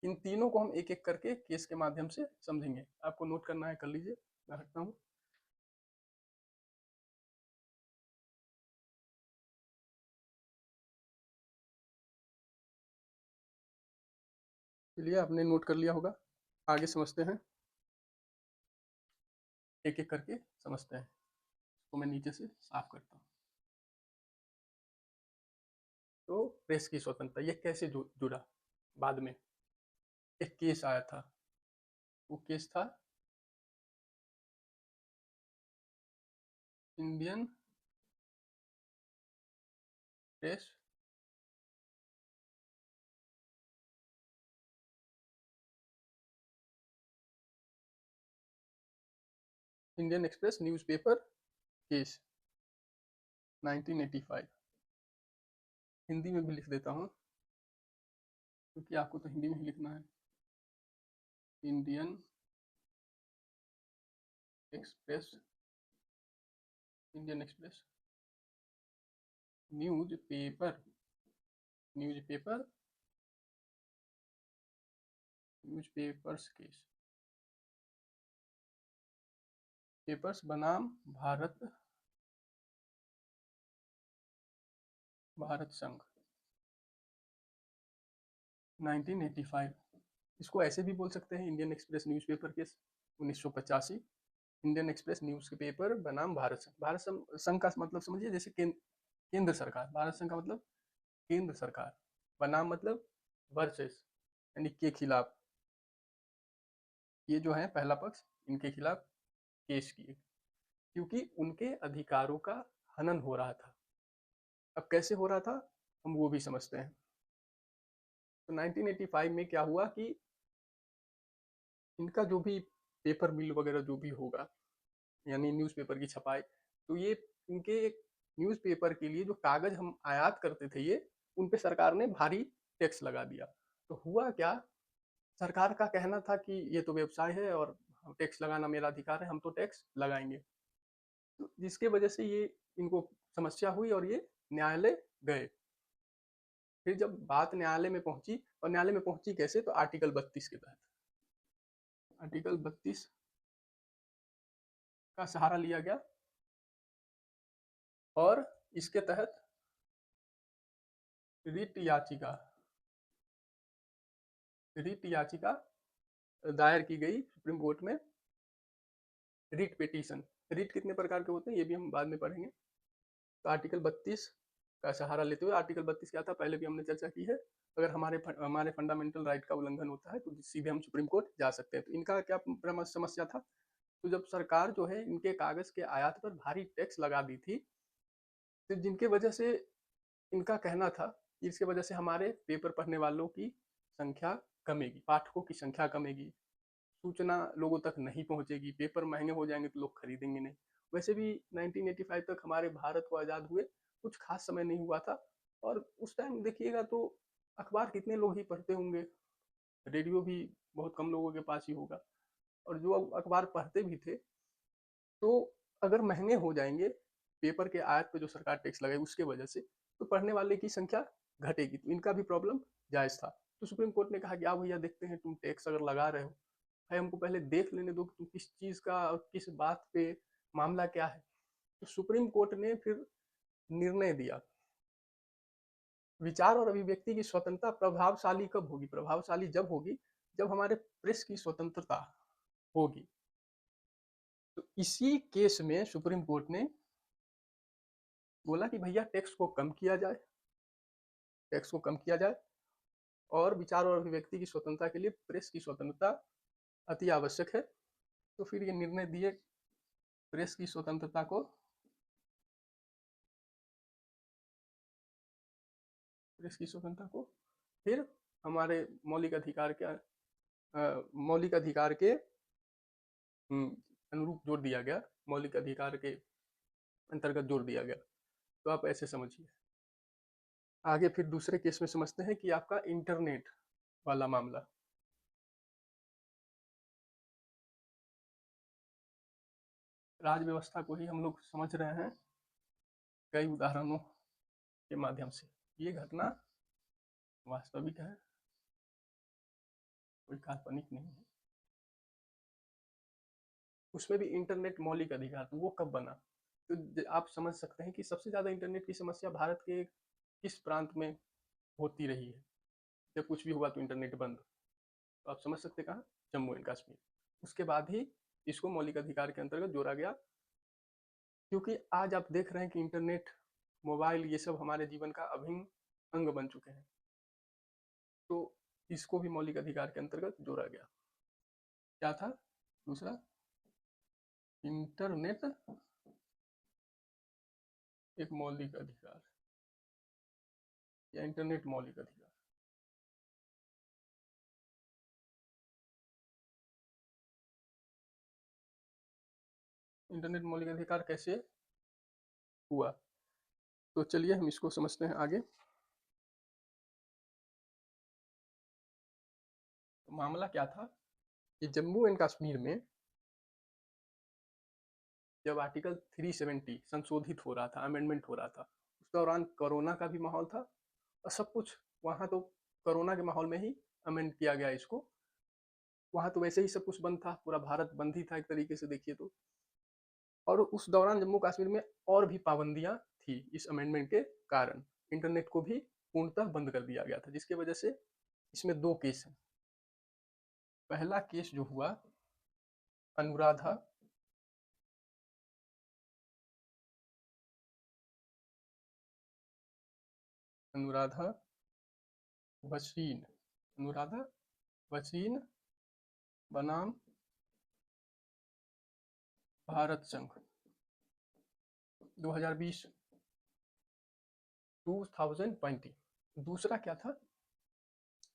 इन तीनों को हम एक एक करके केस के माध्यम से समझेंगे। आपको नोट करना है, कर लीजिए, मैं रखता हूँ। चलिए, आपने नोट कर लिया होगा, आगे समझते हैं, एक एक करके समझते हैं। तो मैं नीचे से साफ करता हूँ। तो प्रेस की स्वतंत्रता ये कैसे जुड़ा? बाद में एक केस आया था, वो केस था Indian press Indian express newspaper case 1985। Hindi में भी लिख देता हूँ क्योंकि आपको तो हिंदी में ही लिखना है। Indian express Indian express newspaper newspaper newspapers case. Papers बनाम भारत संघ 1985। इसको ऐसे भी बोल सकते हैं, Indian express newspaper case 1985। Indian express newspaper बनाम भारत संघ। भारत संघ का मतलब समझिए, जैसे केंद्र सरकार। भारत संघ का मतलब केंद्र सरकार। बनाम मतलब वर्सेस, यानी के खिलाफ। ये जो है पहला पक्ष, इनके खिलाफ केस किए क्योंकि उनके अधिकारों का हनन हो रहा था। अब कैसे हो रहा था हम वो भी समझते हैं। तो 1985 में क्या हुआ कि इनका जो भी पेपर मिल वगैरह जो भी होगा, यानी न्यूज़पेपर की छपाई, तो ये इनके न्यूज़पेपर के लिए जो कागज हम आयात करते थे, ये उन पे सरकार ने भारी टैक्स लगा दिया। तो हुआ क्या, सरकार का कहना था कि ये तो व्यवसाय है और टैक्स लगाना मेरा अधिकार है, हम तो टैक्स लगाएंगे। तो जिसके वजह से ये इनको समस्या हुई और ये न्यायालय गए। फिर जब बात न्यायालय में पहुंची, और न्यायालय में पहुंची कैसे? तो आर्टिकल 32 के तहत। आर्टिकल 32 का सहारा लिया गया और इसके तहत रिट याचिका दायर की गई सुप्रीम कोर्ट में। रिट पिटीशन, रिट कितने प्रकार के होते हैं ये भी हम बाद में पढ़ेंगे। तो आर्टिकल 32 का सहारा लेते हुए, आर्टिकल 32 क्या था पहले भी हमने चर्चा की है, अगर हमारे फंडामेंटल राइट का उल्लंघन होता है तो सीधे हम सुप्रीम कोर्ट जा सकते हैं। तो इनका क्या समस्या था, तो जब सरकार जो है इनके कागज के आयात पर भारी टैक्स लगा दी थी, तो जिनके वजह से इनका कहना था कि इसके वजह से हमारे पेपर पढ़ने वालों की संख्या कमेगी, पाठकों की संख्या कमेगी, सूचना लोगों तक नहीं पहुंचेगी, पेपर महंगे हो जाएंगे तो लोग खरीदेंगे नहीं। वैसे भी 1985 तक हमारे भारत को आज़ाद हुए कुछ खास समय नहीं हुआ था, और उस टाइम देखिएगा तो अखबार कितने लोग ही पढ़ते होंगे, रेडियो भी बहुत कम लोगों के पास ही होगा, और जो अखबार पढ़ते भी थे तो अगर महंगे हो जाएंगे पेपर के आयात पर जो सरकार टैक्स लगाएगी उसके वजह से, तो पढ़ने वाले की संख्या घटेगी, तो इनका भी प्रॉब्लम जायज़ था। तो सुप्रीम कोर्ट ने कहा कि आओ भैया देखते हैं, तुम टैक्स अगर लगा रहे हो भाई हमको पहले देख लेने दो कि तुम किस चीज़ का और किस बात पे मामला क्या है। तो सुप्रीम कोर्ट ने फिर निर्णय दिया, विचार और अभिव्यक्ति की स्वतंत्रता प्रभावशाली कब होगी, प्रभावशाली जब होगी जब हमारे प्रेस की स्वतंत्रता होगी। तो इसी केस में सुप्रीम कोर्ट ने बोला कि भैया टैक्स को कम किया जाए, टैक्स को कम किया जाए, और विचार और अभिव्यक्ति की स्वतंत्रता के लिए प्रेस की स्वतंत्रता अति आवश्यक है। तो फिर ये निर्णय दिए प्रेस की स्वतंत्रता को, प्रेस की स्वतंत्रता को फिर हमारे मौलिक अधिकार के अनुरूप जोड़ दिया गया, मौलिक अधिकार के अंतर्गत जोड़ दिया गया। तो आप ऐसे समझिए। आगे फिर दूसरे केस में समझते हैं कि आपका इंटरनेट वाला मामला। राज व्यवस्था को ही हम लोग समझ रहे हैं कई उदाहरणों के माध्यम से। ये घटना वास्तविक है, कोई काल्पनिक नहीं है। उसमें भी इंटरनेट मौलिक अधिकार, तो वो कब बना, तो आप समझ सकते हैं कि सबसे ज़्यादा इंटरनेट की समस्या भारत के किस प्रांत में होती रही है। जब कुछ भी हुआ तो इंटरनेट बंद, तो आप समझ सकते कहाँ, जम्मू एंड कश्मीर। उसके बाद ही इसको मौलिक अधिकार के अंतर्गत जोड़ा गया, क्योंकि आज आप देख रहे हैं कि इंटरनेट, मोबाइल, ये सब हमारे जीवन का अभिन्न अंग बन चुके हैं, तो इसको भी मौलिक अधिकार के अंतर्गत जोड़ा गया। क्या था दूसरा, इंटरनेट एक मौलिक अधिकार या इंटरनेट मौलिक अधिकार। इंटरनेट मौलिक अधिकार कैसे हुआ, तो चलिए हम इसको समझते हैं आगे। तो मामला क्या था कि जम्मू एंड कश्मीर में जब आर्टिकल 370 संशोधित हो रहा था, अमेंडमेंट हो रहा था, उस दौरान कोरोना का भी माहौल था, और सब कुछ वहाँ तो कोरोना के माहौल में ही अमेंड किया गया इसको। वहाँ तो वैसे ही सब कुछ बंद था, पूरा भारत बंद ही था एक तरीके से देखिए तो। और उस दौरान जम्मू कश्मीर में और भी पाबंदियां थी इस अमेंडमेंट के कारण, इंटरनेट को भी पूर्णतः बंद कर दिया गया था, जिसके वजह से इसमें दो केस हैं। पहला केस जो हुआ, अनुराधा अनुराधा वसीन, अनुराधा वसीन बनाम भारत संघ, 2020 2020। दूसरा क्या था,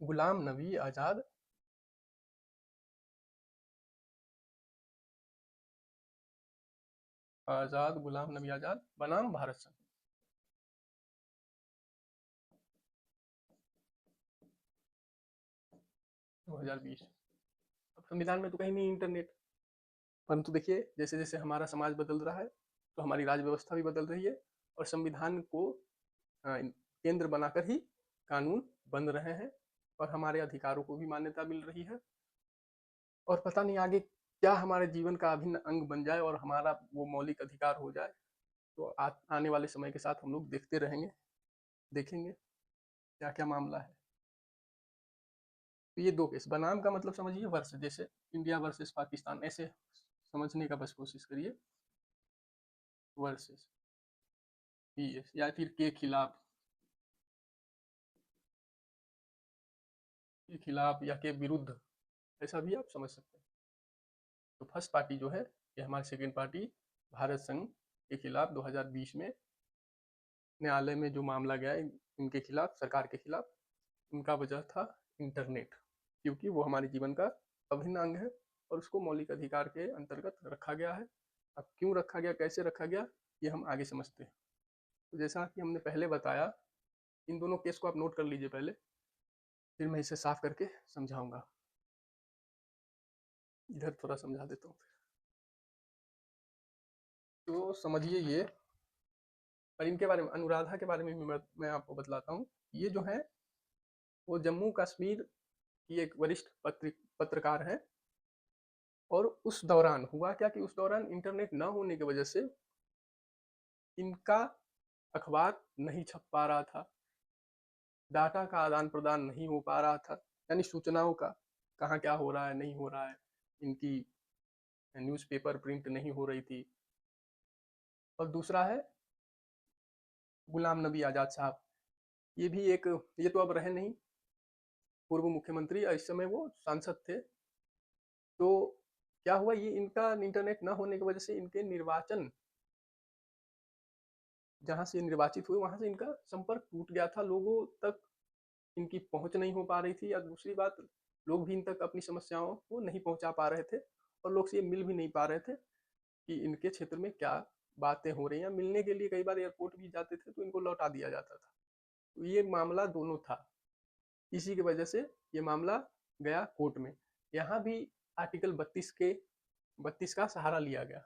गुलाम नबी आजाद गुलाम नबी आजाद बनाम भारत संघ, 2020। अब संविधान में तो कहीं नहीं इंटरनेट, परंतु देखिए जैसे जैसे हमारा समाज बदल रहा है तो हमारी राज व्यवस्था भी बदल रही है, और संविधान को केंद्र बनाकर ही कानून बन रहे हैं, और हमारे अधिकारों को भी मान्यता मिल रही है। और पता नहीं आगे क्या हमारे जीवन का अभिन्न अंग बन जाए और हमारा वो मौलिक अधिकार हो जाए, तो आने वाले समय के साथ हम लोग देखते रहेंगे, देखेंगे क्या क्या मामला है। तो ये दो केस, बनाम का मतलब समझिए वर्ष, जैसे इंडिया वर्सेस पाकिस्तान, ऐसे समझने का बस कोशिश करिए। वर्सेस पीएस या फिर के खिलाफ या के विरुद्ध, ऐसा भी आप समझ सकते हैं। तो फर्स्ट पार्टी जो है ये हमारी सेकेंड पार्टी भारत संघ के खिलाफ 2020 में न्यायालय में जो मामला गया इनके खिलाफ, सरकार के खिलाफ, उनका वजह था इंटरनेट, क्योंकि वो हमारे जीवन का अभिन्न अंग है और उसको मौलिक अधिकार के अंतर्गत रखा गया है। अब क्यों रखा गया, कैसे रखा गया, ये हम आगे समझते हैं। तो जैसा कि हमने पहले बताया, इन दोनों केस को आप नोट कर लीजिए पहले, फिर मैं इसे साफ करके समझाऊंगा। इधर थोड़ा समझा देता हूँ। तो समझिए ये, और इनके बारे में, अनुराधा के बारे में भी मैं आपको बतलाता हूँ। ये जो है वो जम्मू कश्मीर की एक वरिष्ठ पत्रकार है। और उस दौरान हुआ क्या कि उस दौरान इंटरनेट न होने की वजह से इनका अखबार नहीं छप पा रहा था, डाटा का आदान प्रदान नहीं हो पा रहा था, यानी सूचनाओं का कहाँ क्या हो रहा है, नहीं हो रहा है, इनकी न्यूज़पेपर प्रिंट नहीं हो रही थी। और दूसरा है गुलाम नबी आज़ाद साहब, ये भी एक, ये तो अब रहे नहीं, पूर्व मुख्यमंत्री, इस समय वो सांसद थे। तो क्या हुआ, ये इनका इंटरनेट न होने की वजह से इनके निर्वाचन, जहाँ से निर्वाचित हुए वहाँ से इनका संपर्क टूट गया था, लोगों तक इनकी पहुँच नहीं हो पा रही थी, या दूसरी बात, लोग भी इन तक अपनी समस्याओं को नहीं पहुँचा पा रहे थे, और लोग से ये मिल भी नहीं पा रहे थे कि इनके क्षेत्र में क्या बातें हो रही हैं। मिलने के लिए कई बार एयरपोर्ट भी जाते थे तो इनको लौटा दिया जाता था। तो ये मामला दोनों था, इसी की वजह से ये मामला गया कोर्ट में। यहाँ भी आर्टिकल 32 का सहारा लिया गया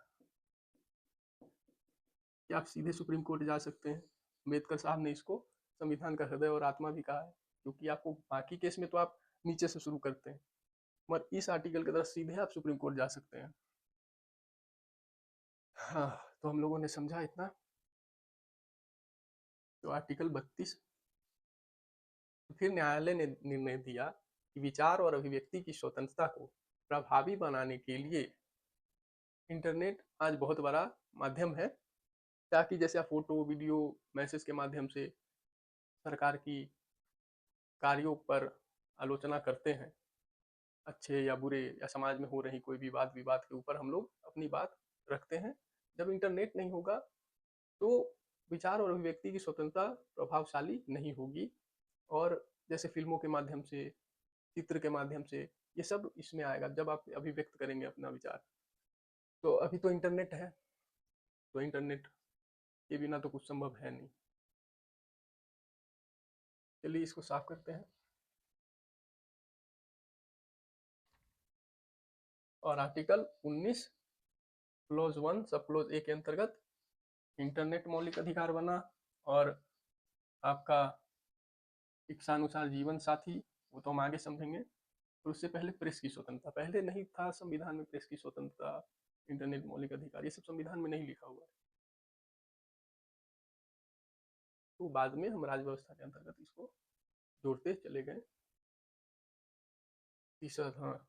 कि आप सीधे सुप्रीम कोर्ट जा सकते हैं। अम्बेडकर साहब ने इसको संविधान का हृदय और आत्मा भी कहा है, क्योंकि आपको बाकी केस में तो आप नीचे से शुरू करते हैं, मगर इस आर्टिकल के तरफ सीधे आप सुप्रीम कोर्ट जा सकते हैं। हाँ, तो हम लोगों ने समझा इतना। तो आर्टिकल 32, फिर न्यायालय ने निर्णय दिया कि विचार और अभिव्यक्ति की स्वतंत्रता को प्रभावी बनाने के लिए इंटरनेट आज बहुत बड़ा माध्यम है, ताकि जैसे आप फोटो, वीडियो, मैसेज के माध्यम से सरकार की कार्यों पर आलोचना करते हैं, अच्छे या बुरे, या समाज में हो रही कोई भी वाद विवाद के ऊपर हम लोग अपनी बात रखते हैं। जब इंटरनेट नहीं होगा तो विचार और अभिव्यक्ति की स्वतंत्रता प्रभावशाली नहीं होगी, और जैसे फिल्मों के माध्यम से, चित्र के माध्यम से, ये सब इसमें आएगा जब आप अभिव्यक्त करेंगे अपना विचार। तो अभी तो इंटरनेट है, तो इंटरनेट के बिना तो कुछ संभव है नहीं। चलिए इसको साफ करते हैं। और आर्टिकल 19 क्लोज 1 सब क्लोज ए के अंतर्गत इंटरनेट मौलिक अधिकार बना, और आपका इच्छानुसार जीवन साथी, वो तो हम आगे समझेंगे। तो उससे पहले प्रेस की स्वतंत्रता, पहले नहीं था संविधान में प्रेस की स्वतंत्रता, इंटरनेट मौलिक अधिकार, ये सब संविधान में नहीं लिखा हुआ है। तो बाद में हम राज्य व्यवस्था के अंतर्गत इसको जोड़ते चले गए। तीसरा, हाँ,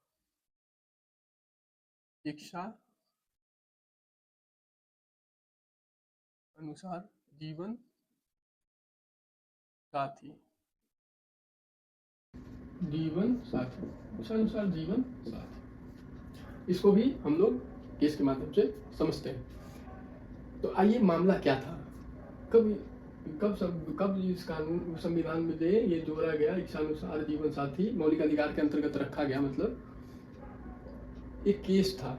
इच्छा अनुसार जीवन साथी, जीवन साथी, इच्छा अनुसार जीवन साथी, इसको भी हम लोग केस के माध्यम से समझते हैं। तो आइए, मामला क्या था, कब कब इस कानून संविधान में ये जोड़ा गया, इच्छानुसार जीवन साथी मौलिक अधिकार के अंतर्गत रखा गया, मतलब एक केस था,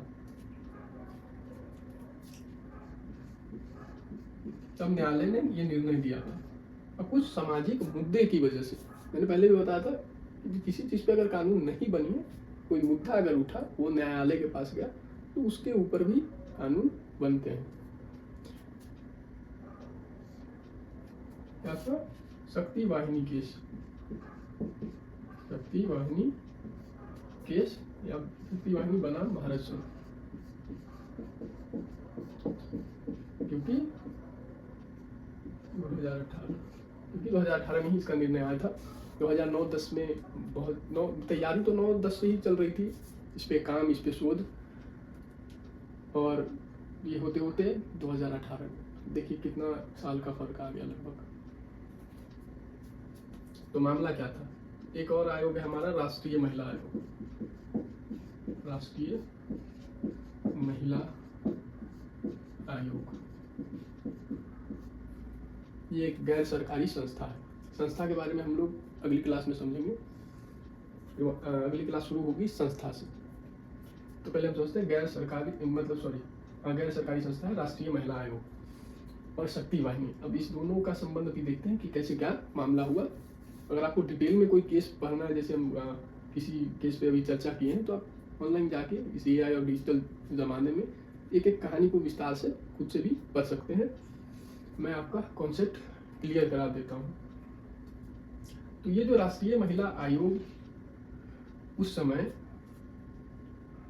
तब न्यायालय ने ये निर्णय दिया था। अब कुछ सामाजिक मुद्दे की वजह से, मैंने पहले भी बताया था कि किसी चीज पे अगर कानून नहीं बनी है, कोई मुद्दा अगर उठा, वो न्यायालय के पास गया, तो उसके ऊपर भी कानून बनते हैं। क्या था? शक्ति वाहिनी केस, शक्ति वाहिनी केस, या शक्ति वाहिनी बनाम भारत संघ, क्योंकि 2018 में ही इसका निर्णय आया था। 2009-10 में बहुत तैयारी तो 9-10 से ही चल रही थी, इस पे काम, इस पे शोध, और ये होते होते 2018 में देखिए कितना साल का फर्क आ गया लगभग। तो मामला क्या था, एक और आयोग है हमारा राष्ट्रीय महिला आयोग। राष्ट्रीय महिला आयोग ये एक गैर सरकारी संस्था है। संस्था के बारे में हम लोग अगली क्लास में समझेंगे। अगली क्लास शुरू होगी संस्था से। तो पहले हम समझते हैं गैर सरकारी संस्था है राष्ट्रीय महिला आयोग और शक्ति वाहिनी। अब इस दोनों का संबंध भी देखते हैं कि कैसे क्या मामला हुआ। अगर आपको डिटेल में कोई केस पढ़ना है, जैसे हम किसी केस पे अभी चर्चा किए हैं, तो आप ऑनलाइन जाके इस AI और डिजिटल ज़माने में एक एक कहानी को विस्तार से खुद से भी पढ़ सकते हैं। मैं आपका कॉन्सेप्ट क्लियर करा देता हूँ। तो ये जो राष्ट्रीय महिला आयोग उस समय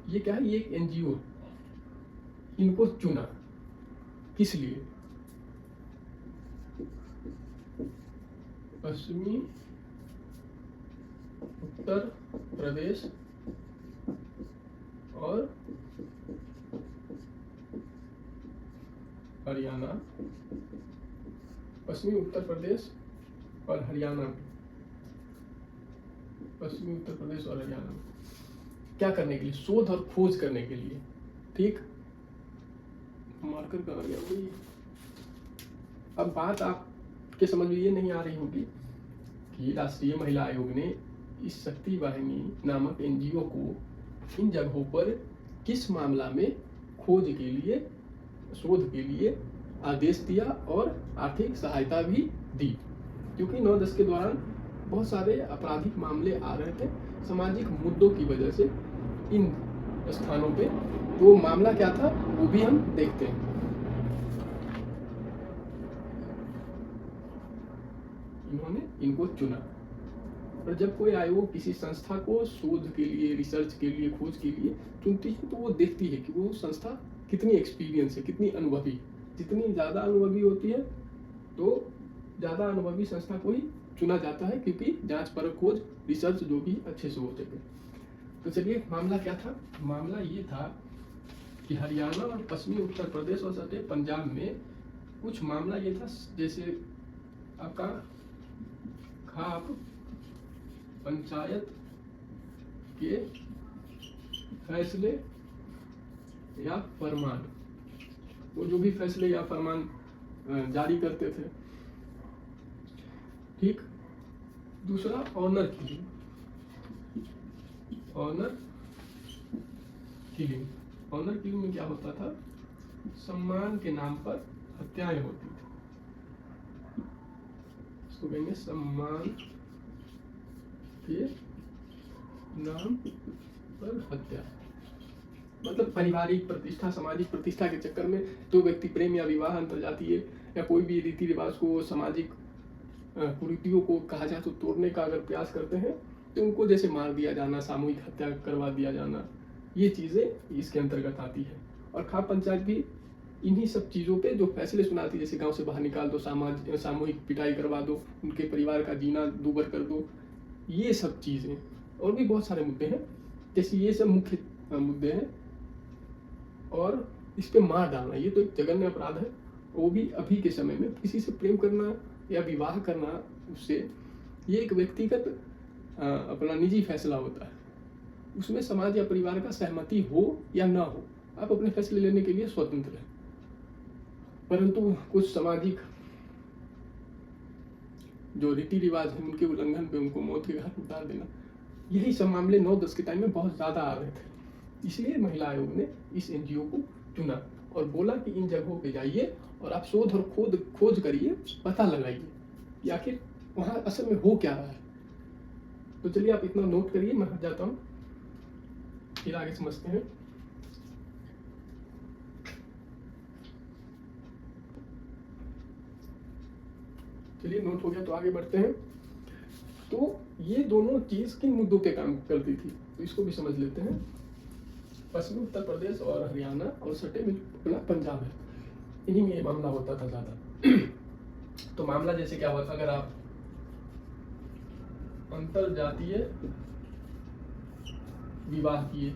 ये क्या है, ये एक NGO इनको चुना। किस लिए? पश्चिमी उत्तर प्रदेश और हरियाणा, पश्चिमी उत्तर प्रदेश और हरियाणा में, पश्चिमी उत्तर प्रदेश और हरियाणा में क्या करने के लिए? शोध और खोज करने के लिए। ठीक, मार्कर कहाँ गया भाई? अब बात आपके समझ में ये नहीं आ रही होगी कि राष्ट्रीय महिला आयोग ने इस शक्ति वाहिनी नामक NGO को इन जगहों पर किस मामला में खोज के लिए, शोध के लिए आदेश दिया और आर्थिक सहायता भी दी। क्योंकि 9/10 के दौरान बहुत सारे आपराधिक मामले आ रहे थे सामाजिक मुद्दों की वजह से इन स्थानों पे। तो मामला क्या था वो भी हम देखते हैं। इन्होंने इनको चुना। और जब कोई आयोग किसी संस्था को शोध के लिए, रिसर्च के लिए, खोज के लिए चुनती है, तो वो देखती है कि वो संस्था कितनी एक्सपीरियंस है, कितनी अनुभवी। जितनी ज़्यादा अनुभवी होती है तो ज़्यादा अनुभवी संस्था को ही चुना जाता है, क्योंकि जांच परख खोज रिसर्च जो भी अच्छे से हो सके। तो चलिए मामला क्या था? मामला ये था कि हरियाणा और पश्चिमी उत्तर प्रदेश और सटे पंजाब में कुछ मामला ये था, जैसे आपका खाप पंचायत के फैसले या फरमान, वो जो भी फैसले या फरमान जारी करते थे। ठीक, दूसरा honour killing. Honour killing, honour killing में क्या होता था? सम्मान के नाम पर हत्याएं होती थी। इसको कहेंगे सम्मान के नाम पर हत्या। मतलब पारिवारिक प्रतिष्ठा, सामाजिक प्रतिष्ठा के चक्कर में दो व्यक्ति प्रेम या विवाह अंतरजातीय या कोई भी रीति रिवाज को, सामाजिक कुरीतियों को कहा जाए तो तोड़ने का अगर प्रयास करते हैं, तो उनको जैसे मार दिया जाना, सामूहिक हत्या करवा दिया जाना, ये चीज़ें इसके अंतर्गत आती है। और खाप पंचायत भी इन्हीं सब चीज़ों पे जो फैसले सुनाती है, जैसे गांव से बाहर निकाल दो, सामूहिक पिटाई करवा दो, उनके परिवार का जीना दूभर कर दो, ये सब चीज़ें। और भी बहुत सारे मुद्दे हैं, जैसे ये सब मुख्य मुद्दे हैं। और इस पे मार डालना, ये तो एक जघन्य अपराध है। वो भी अभी के समय में किसी से प्रेम करना या विवाह करना, उससे ये एक व्यक्तिगत अपना निजी फैसला होता है। उसमें समाज या परिवार का सहमति हो या ना हो, आप अपने फैसले लेने के लिए स्वतंत्र हैं। परंतु कुछ सामाजिक जो रीति रिवाज है, उनके उल्लंघन पे उनको मौत के घाट उतार देना, यही सब मामले 9/10 के टाइम में बहुत ज़्यादा आ रहे थे। इसलिए महिला आयोग ने इस NGO को चुना और बोला कि इन जगहों पे जाइए और आप शोध और खोज करिए, पता लगाइए कि आखिर वहाँ असल में हो क्या रहा है। तो चलिए आप इतना नोट करिए, मैं हट जाता हूँ, फिर आगे समझते हैं। चलिए नोट हो गया तो आगे बढ़ते हैं। तो ये दोनों चीज किन मुद्दों पे काम करती थी, तो इसको भी समझ लेते हैं। पश्चिमी उत्तर प्रदेश और हरियाणा और सटे में अपना पंजाब है, इन्हीं में ये मामला होता था ज्यादा। तो मामला जैसे क्या हुआ था, अगर आप अंतर जातीय विवाह किए,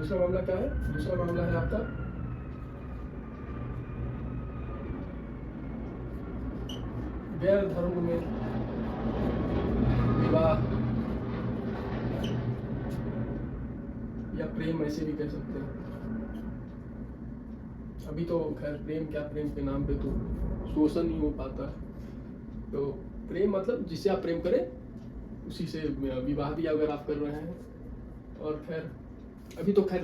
दूसरा मामला क्या है? दूसरा मामला है आपका गैर धर्म में विवाह या प्रेम, ऐसे भी कह सकते हैं। अभी तो खैर प्रेम क्या, प्रेम के नाम पे तो शोषण ही हो पाता है। तो प्रेम मतलब जिससे आप प्रेम करें उसी से विवाह भी अगर आप कर रहे हैं। और खैर अभी तो खैर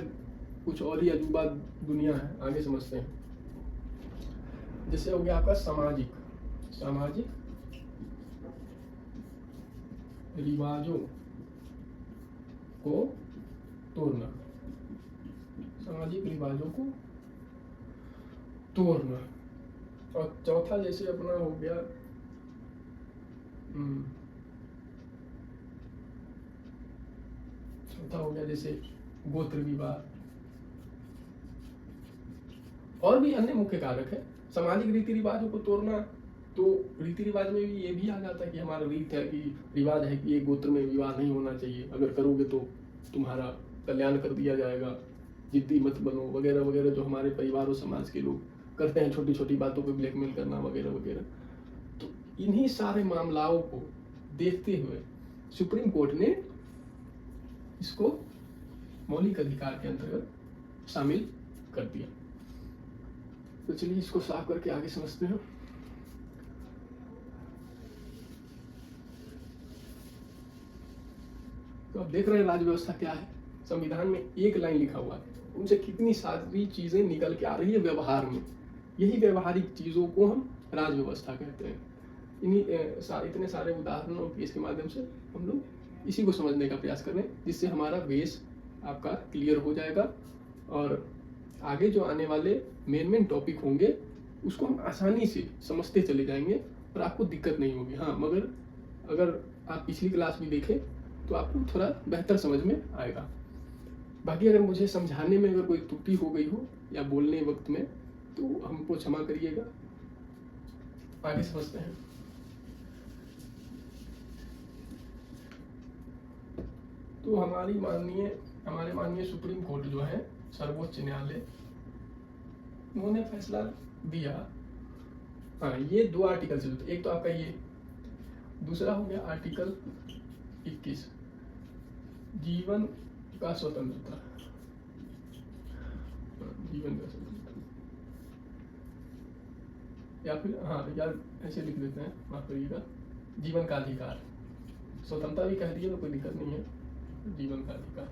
कुछ और ही अजूबा दुनिया है, आगे समझते हैं। जैसे हो गया आपका सामाजिक रिवाजों को तोड़ना, सामाजिक रिवाजों को तोड़ना। और चौथा जैसे अपना हो गया चौथा हो गया जैसे गोत्र विवाह। और भी अन्य मुख्य कारक है। सामाजिक रीति रिवाजों को तोड़ना, तो रीति रिवाज में भी ये भी आ जाता है कि हमारा रीत है कि रिवाज है कि ये गोत्र में विवाह नहीं होना चाहिए, अगर करोगे तो तुम्हारा कल्याण कर दिया जाएगा, जिद्दी मत बनो वगैरह वगैरह, जो हमारे परिवार और समाज के लोग करते हैं, छोटी छोटी बातों पे ब्लैकमेल करना वगैरह वगैरह। तो इन्हीं सारे मामलाओं को देखते हुए सुप्रीम कोर्ट ने इसको मौलिक अधिकार के अंतर्गत शामिल कर दिया। तो चलिए इसको साफ करके आगे समझते हैं। तो आप देख रहे हैं राज व्यवस्था क्या है। संविधान में एक लाइन लिखा हुआ है, उनसे कितनी सारी चीजें निकल के आ रही है व्यवहार में। यही व्यवहारिक चीजों को हम राज व्यवस्था कहते हैं। इन्हीं इतने सारे उदाहरणों के इसके माध्यम से हम लोग इसी को समझने का प्रयास करें, जिससे हमारा बेस आपका क्लियर हो जाएगा और आगे जो आने वाले मेन टॉपिक होंगे उसको हम आसानी से समझते चले जाएंगे और आपको दिक्कत नहीं होगी। हाँ, मगर अगर आप पिछली क्लास भी देखें तो आपको थोड़ा बेहतर समझ में आएगा। बाकी अगर मुझे समझाने में अगर कोई त्रुटि हो गई हो या बोलने वक्त में, तो हमको क्षमा करिएगा। आगे समझते हैं। तो हमारे माननीय सुप्रीम कोर्ट जो है, सर्वोच्च न्यायालय, उन्होंने फैसला दिया। हाँ, ये दो आर्टिकल से, एक तो आपका ये, दूसरा हो गया आर्टिकल 21, जीवन का स्वतंत्रता, जीवन का स्वतंत्रता, या फिर हाँ यार ऐसे लिख देते हैं, माफ करिएगा, जीवन का अधिकार। स्वतंत्रता भी कह दिए तो कोई दिक्कत नहीं है, जीवन का अधिकार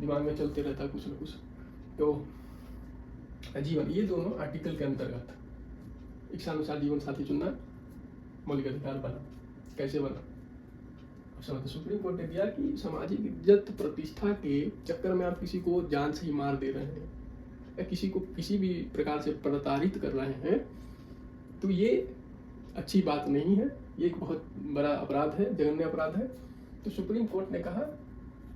दिमाग में चलते रहता है कुछ न कुछ। तो जीवन, ये दोनों आर्टिकल के अंतर्गत इच्छानुसार जीवन साथी चुनना मौलिक अधिकार बना। कैसे बना? सुप्रीम कोर्ट ने दिया कि सामाजिक इज्जत प्रतिष्ठा के चक्कर में आप किसी को जान से ही मार दे रहे हैं या किसी को किसी भी प्रकार से प्रताड़ित कर रहे हैं, तो ये अच्छी बात नहीं है, ये एक बहुत बड़ा अपराध है, जघन्य अपराध है। तो सुप्रीम कोर्ट ने कहा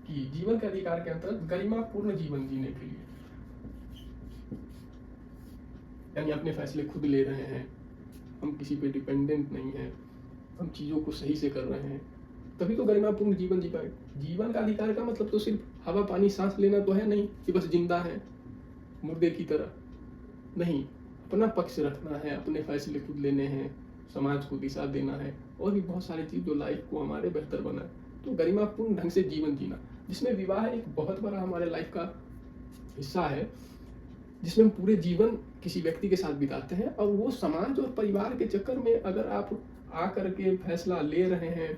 कि जीवन के अधिकार के अंतर्गत गरिमापूर्ण जीवन जीने के लिए, यानी अपने फैसले खुद ले रहे हैं, हम किसी पे डिपेंडेंट नहीं हैं, हम चीज़ों को सही से कर रहे हैं, तभी तो गरिमापूर्ण जीवन जी पाए। जीवन का अधिकार का मतलब तो सिर्फ हवा पानी सांस लेना तो है नहीं कि बस जिंदा है मुर्दे की तरह, नहीं, अपना पक्ष रखना है, अपने फैसले खुद लेने हैं, समाज को दिशा देना है, और भी बहुत सारी चीज़ जो लाइफ को हमारे बेहतर बनाए। तो गरिमापूर्ण ढंग से जीवन जीना, जिसमें विवाह एक बहुत बड़ा हमारे लाइफ का हिस्सा है, जिसमें हम पूरे जीवन किसी व्यक्ति के साथ बिताते हैं। और वो समाज और परिवार के चक्कर में अगर आप आ करके फैसला ले रहे हैं,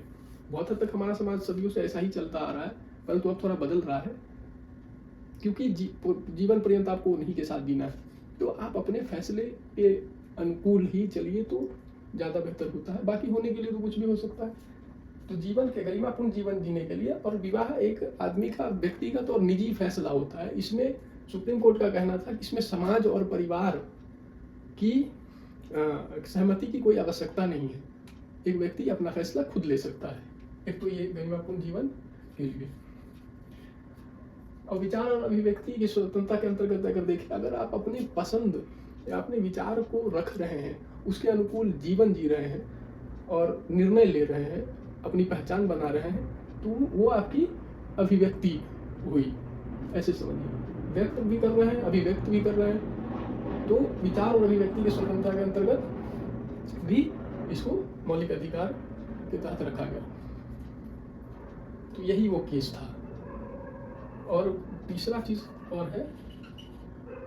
बहुत हद तक हमारा समाज सदियों से ऐसा ही चलता आ रहा है, परंतु अब थोड़ा बदल रहा है, क्योंकि जीवन पर्यंत आपको उन्हीं के साथ जीना है। तो आप अपने फैसले के अनुकूल ही चलिए तो ज़्यादा बेहतर होता है। बाकी होने के लिए तो कुछ भी हो सकता है। तो जीवन के गरिमापूर्ण जीवन जीने के लिए, और विवाह एक आदमी का व्यक्तिगत और निजी फैसला होता है, इसमें सुप्रीम कोर्ट का कहना था कि इसमें समाज और परिवार की सहमति की कोई आवश्यकता नहीं है, एक व्यक्ति अपना फैसला खुद ले सकता है। एक तो ये गरिमापूर्ण जीवन के लिए। और विचार और अभिव्यक्ति की स्वतंत्रता के अंतर्गत अगर देखें, अगर आप अपनी पसंद या अपने विचार को रख रहे हैं, उसके अनुकूल जीवन जी रहे हैं और निर्णय ले रहे हैं, अपनी पहचान बना रहे हैं, तो वो आपकी अभिव्यक्ति हुई, ऐसे समझिए। व्यक्त भी कर रहे हैं, अभिव्यक्त भी कर रहे हैं। तो विचार और अभिव्यक्ति की स्वतंत्रता के अंतर्गत भी इसको मौलिक अधिकार के तहत रखा गया। तो यही वो केस था। और तीसरा चीज और है,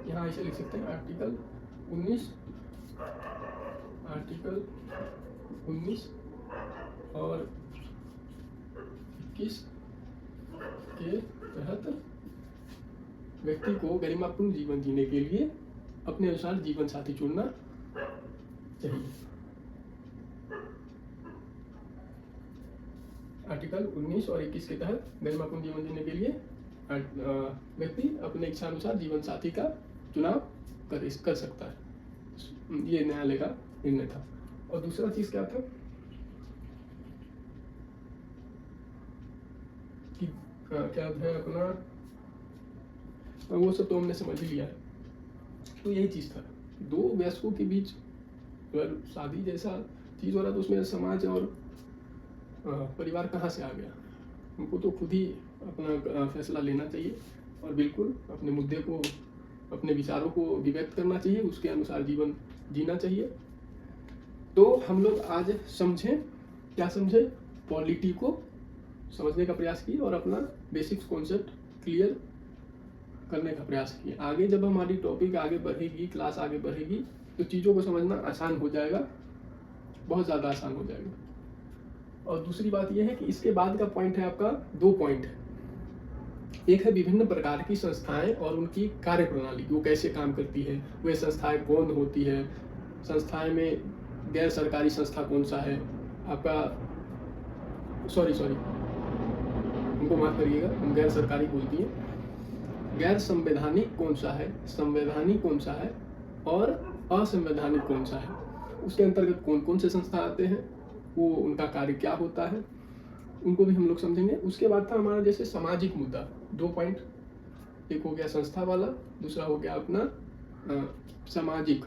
यहाँ इसे लिख सकते हैं आर्टिकल 19 और 21 के तहत व्यक्ति को गरिमापूर्ण जीवन जीने के लिए अपने अनुसार जीवन साथी चुनना चाहिए। आर्टिकल 19 और 21 के तहत गरिमापूर्ण जीवन जीने के लिए व्यक्ति अपने इच्छा अनुसार जीवन साथी का चुनाव कर सकता है। ये न्यायालय का निर्णय था। और दूसरा चीज क्या था कि क्या है अपना, वो सब तो हमने समझ ही लिया है। तो यही चीज था, दो वयस्कों के बीच अगर शादी जैसा चीज हो रहा तो उसमें समाज और परिवार कहाँ से आ गया। उनको तो खुद ही अपना फैसला लेना चाहिए और बिल्कुल अपने मुद्दे को, अपने विचारों को अभिव्यक्त करना चाहिए, उसके अनुसार जीवन जीना चाहिए। तो हम लोग आज समझें, क्या समझे, पॉलिटी को समझने का प्रयास किए और अपना बेसिक्स कॉन्सेप्ट क्लियर करने का प्रयास किए। आगे जब हमारी टॉपिक आगे बढ़ेगी, क्लास आगे बढ़ेगी, तो चीज़ों को समझना आसान हो जाएगा, बहुत ज़्यादा आसान हो जाएगा। और दूसरी बात यह है कि इसके बाद का पॉइंट है आपका, 2 पॉइंट। एक है विभिन्न प्रकार की संस्थाएं और उनकी कार्य प्रणाली, वो कैसे काम करती है, वे संस्थाएं कौन होती है, संस्थाएं में गैर सरकारी संस्था कौन सा है आपका, सॉरी हमको माफ करिएगा, हम गैर सरकारी बोलती हैं। गैर संवैधानिक कौन सा है, संवैधानिक कौन सा है और असंवैधानिक कौन सा है, उसके अंतर्गत कौन कौन से संस्था आते हैं, वो उनका कार्य क्या होता है, उनको भी हम लोग समझेंगे। उसके बाद था हमारा जैसे सामाजिक मुद्दा, 2 पॉइंट, एक हो गया संस्था वाला, दूसरा हो गया अपना सामाजिक,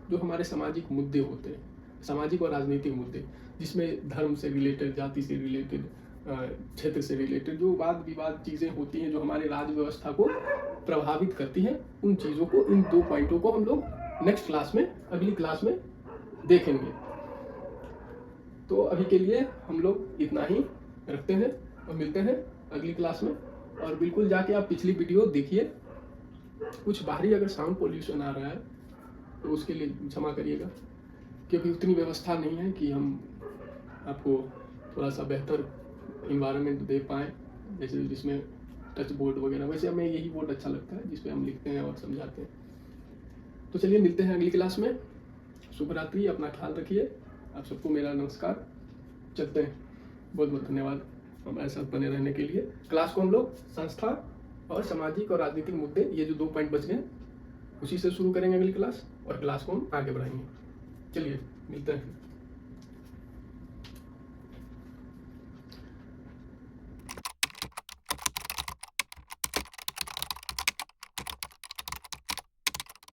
जो हमारे सामाजिक मुद्दे होते हैं, सामाजिक और राजनीतिक मुद्दे, जिसमें धर्म से रिलेटेड, जाति से रिलेटेड, क्षेत्र से रिलेटेड जो वाद विवाद चीज़ें होती हैं जो हमारे राज्य व्यवस्था को प्रभावित करती हैं, उन चीज़ों को, इन 2 पॉइंटों को हम लोग नेक्स्ट क्लास में, अगली क्लास में देखेंगे। तो अभी के लिए हम लोग इतना ही रखते हैं और मिलते हैं अगली क्लास में। और बिल्कुल जाके आप पिछली वीडियो देखिए। कुछ बाहरी अगर साउंड पोल्यूशन आ रहा है तो उसके लिए क्षमा करिएगा, क्योंकि उतनी व्यवस्था नहीं है कि हम आपको थोड़ा सा बेहतर इन्वायरमेंट दे पाएँ, जैसे जिसमें टच बोर्ड वगैरह। वैसे हमें यही बोर्ड अच्छा लगता है जिस पे हम लिखते हैं और समझाते हैं। तो चलिए मिलते हैं अगली क्लास में। शुभ रात्रि, अपना ख्याल रखिए। आप सबको मेरा नमस्कार। चलते हैं, बहुत बहुत धन्यवाद हमारे साथ बने रहने के लिए। क्लास को हम लोग संस्था और सामाजिक और राजनीतिक मुद्दे, ये जो 2 पॉइंट बच गए, उसी से शुरू करेंगे अगली क्लास, और क्लास को हम आगे बढ़ाएंगे। चलिए मिलते हैं।